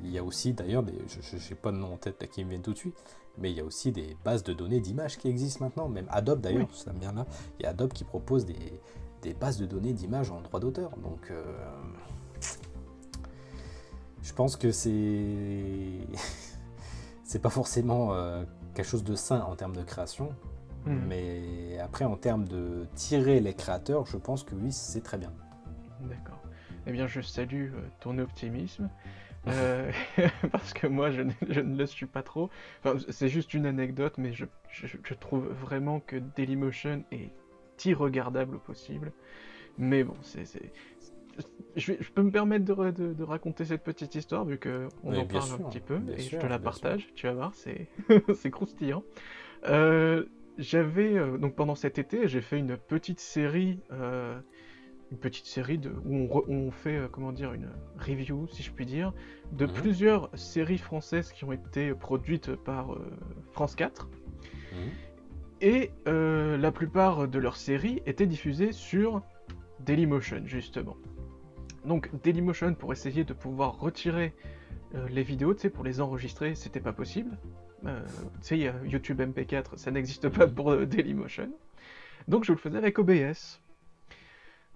il y a aussi, d'ailleurs, je n'ai pas de nom en tête là, qui me viennent tout de suite, mais il y a aussi des bases de données d'images qui existent maintenant. Même Adobe d'ailleurs, ça me vient là. Il y a Adobe qui propose des bases de données d'images en droit d'auteur. Donc je pense que c'est pas forcément quelque chose de sain en termes de création, mais après en termes de tirer les créateurs, je pense que oui, c'est très bien. D'accord. Eh bien, je salue ton optimisme, parce que moi, je ne le suis pas trop. Enfin, c'est juste une anecdote, mais je trouve vraiment que Dailymotion est irregardable au possible. Mais bon, je peux me permettre de raconter cette petite histoire, vu qu'on en parle un petit peu, et je te la partage, tu vas voir, c'est croustillant. Donc pendant cet été, j'ai fait une petite série où on fait, une review, si je puis dire, de plusieurs séries françaises qui ont été produites par France 4. Et la plupart de leurs séries étaient diffusées sur Dailymotion, justement. Donc Dailymotion, pour essayer de pouvoir retirer les vidéos, pour les enregistrer, c'était pas possible. YouTube MP4, ça n'existe pas pour Dailymotion. Donc je le faisais avec OBS.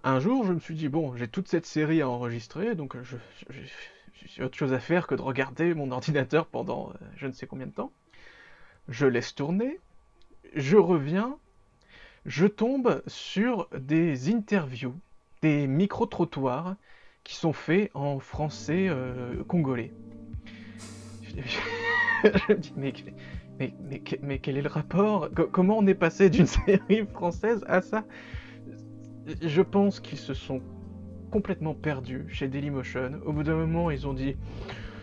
Un jour, je me suis dit, bon, j'ai toute cette série à enregistrer, donc j'ai autre chose à faire que de regarder mon ordinateur pendant je ne sais combien de temps. Je laisse tourner, je reviens, je tombe sur des interviews, des micro-trottoirs qui sont faits en français congolais. Je me dis, mais quel est le rapport ? Comment on est passé d'une série française à ça ? Je pense qu'ils se sont complètement perdus chez Dailymotion. Au bout d'un moment, ils ont dit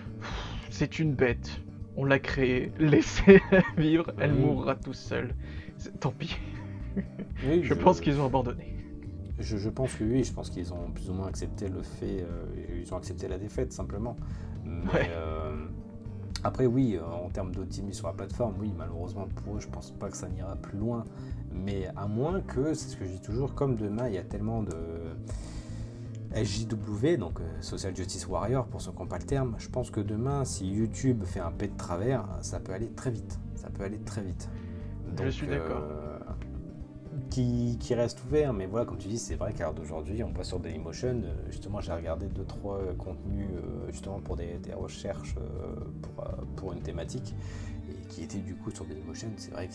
« C'est une bête, on l'a créée, laissez-la vivre, elle mourra tout seule. » Tant pis. Oui, je pense qu'ils ont abandonné. Je pense que oui, je pense qu'ils ont plus ou moins accepté le fait, ils ont accepté la défaite simplement. Mais après oui, en termes d'optimisme sur la plateforme, oui, malheureusement pour eux, je pense pas que ça n'ira plus loin. Mais à moins que, c'est ce que je dis toujours, comme demain il y a tellement de SJW, donc Social Justice Warrior pour ceux qui n'ont pas le terme, je pense que demain si YouTube fait un pet de travers, ça peut aller très vite. Donc, je suis d'accord. Qui reste ouvert, mais voilà, comme tu dis, c'est vrai qu'à l'heure d'aujourd'hui, on voit sur Dailymotion, justement j'ai regardé 2-3 contenus justement pour des recherches pour une thématique, et qui étaient du coup sur Dailymotion. C'est vrai que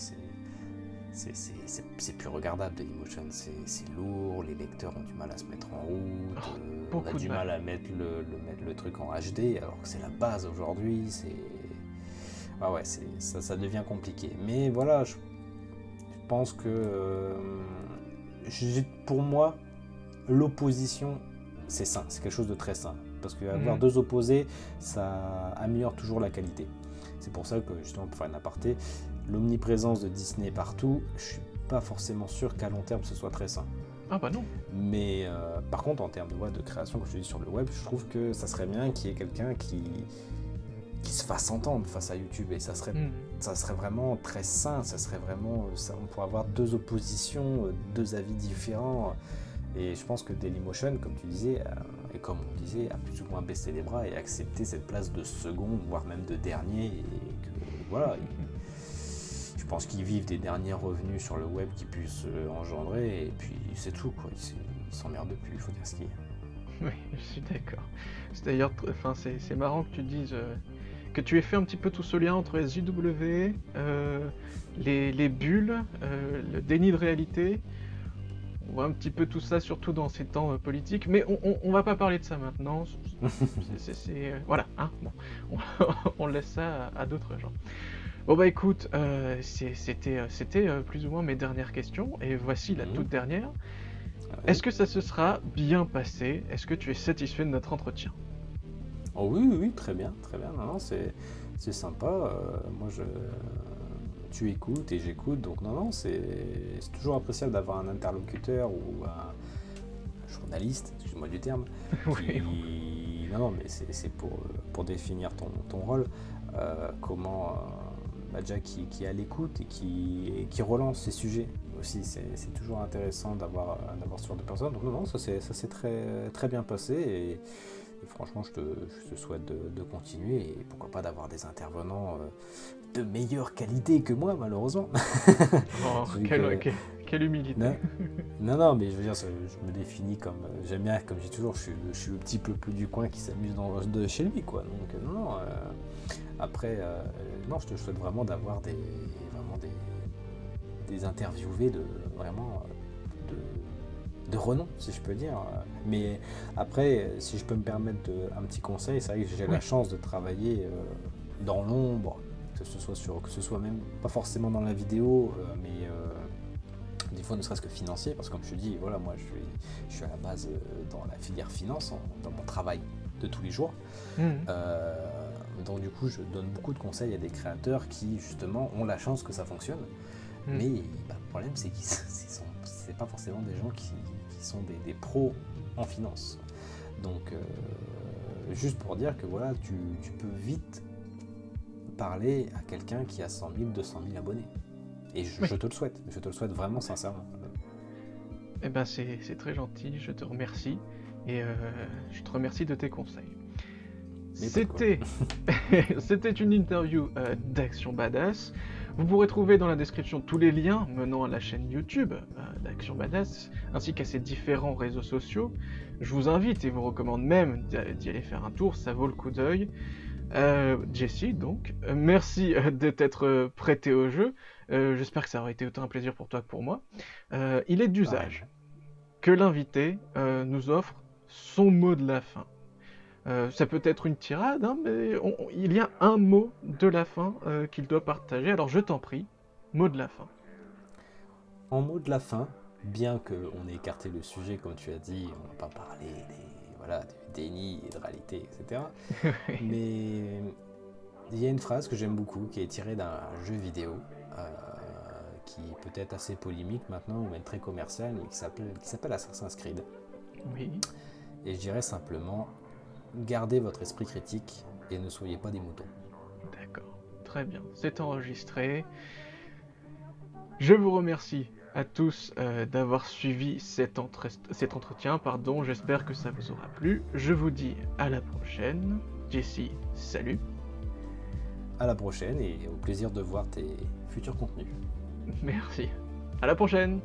c'est plus regardable Dailymotion, c'est lourd, les lecteurs ont du mal à se mettre en route, on a du mal à mettre le truc en HD, alors que c'est la base aujourd'hui, ça devient compliqué. Mais voilà, je pense que pour moi, l'opposition, c'est sain, c'est quelque chose de très sain. Parce qu'avoir deux opposés, ça améliore toujours la qualité. C'est pour ça que, justement, pour faire un aparté, l'omniprésence de Disney partout, je suis pas forcément sûr qu'à long terme ce soit très sain. Ah bah non. Mais par contre, en termes de création, comme je te dis sur le web, je trouve que ça serait bien qu'il y ait quelqu'un qui se fasse entendre face à YouTube, et ça serait vraiment très sain, ça serait vraiment, on pourrait avoir deux oppositions, deux avis différents, et je pense que Dailymotion, comme tu disais, et comme on disait, a plus ou moins baissé les bras et accepté cette place de second, voire même de dernier, et que voilà, je pense qu'ils vivent des derniers revenus sur le web qu'ils puissent engendrer, et puis c'est tout, quoi. s'emmerde plus, il faut dire ce qu'il y a. Oui, je suis d'accord. C'est d'ailleurs, c'est marrant que tu dises que tu aies fait un petit peu tout ce lien entre SJW, les bulles, le déni de réalité. On voit un petit peu tout ça, surtout dans ces temps politiques, mais on va pas parler de ça maintenant. Voilà, hein, bon, on laisse ça à d'autres gens. Bon bah écoute, c'était plus ou moins mes dernières questions, et voici la toute dernière. Est-ce que ça se sera bien passé? Est-ce que tu es satisfait de notre entretien? Oh oui, très bien. Non, c'est sympa. Moi, tu écoutes et j'écoute, donc non, c'est toujours appréciable d'avoir un interlocuteur ou un journaliste, excuse-moi du terme, Oui. Non, mais c'est pour définir ton rôle, déjà qui est à l'écoute et qui relance ces sujets. Aussi, c'est toujours intéressant d'avoir ce genre de personnes. Donc non, ça s'est très, très bien passé et franchement, je te souhaite de continuer et pourquoi pas d'avoir des intervenants de meilleure qualité que moi, malheureusement. Oh, quelle humilité. Non, mais je veux dire, je me définis comme... j'aime bien, comme je dis toujours, je suis le petit peuple du coin qui s'amuse de chez lui, quoi. Donc non, après, non, je te souhaite vraiment d'avoir des interviewés de renom, si je peux dire. Mais après, si je peux me permettre un petit conseil, c'est vrai que j'ai la chance de travailler dans l'ombre, que ce soit même pas forcément dans la vidéo, mais des fois ne serait-ce que financier, parce que comme je te dis, voilà, moi je suis à la base dans la filière finance, dans mon travail de tous les jours. Donc du coup, je donne beaucoup de conseils à des créateurs qui justement ont la chance que ça fonctionne. Mais le problème, c'est que c'est pas forcément des gens qui sont des pros en finance. Donc, juste pour dire que voilà, tu peux vite parler à quelqu'un qui a 100 000, 200 000 abonnés. Et je te le souhaite. Je te le souhaite vraiment sincèrement. Eh ben, c'est très gentil, je te remercie. Et je te remercie de tes conseils. C'était une interview d'Action Badass. Vous pourrez trouver dans la description tous les liens menant à la chaîne YouTube d'Action Badass, ainsi qu'à ses différents réseaux sociaux. Je vous invite et vous recommande même d'y aller faire un tour, ça vaut le coup d'œil. Jessie, donc, merci de t'être prêté au jeu. J'espère que ça aura été autant un plaisir pour toi que pour moi. Il est d'usage que l'invité nous offre son mot de la fin. Ça peut être une tirade, hein, mais il y a un mot de la fin qu'il doit partager. Alors je t'en prie, mot de la fin. En mot de la fin, bien qu'on ait écarté le sujet, comme tu as dit, on n'a pas parlé du déni et de réalité, etc. Mais il y a une phrase que j'aime beaucoup, qui est tirée d'un jeu vidéo, qui est peut-être assez polémique maintenant, ou même très commercial, mais qui s'appelle Assassin's Creed. Oui. Et je dirais simplement... Gardez votre esprit critique et ne soyez pas des moutons. D'accord, très bien, c'est enregistré. Je vous remercie à tous d'avoir suivi cet entretien. J'espère que ça vous aura plu. Je vous dis à la prochaine. Jessie, salut. À la prochaine et au plaisir de voir tes futurs contenus. Merci. À la prochaine.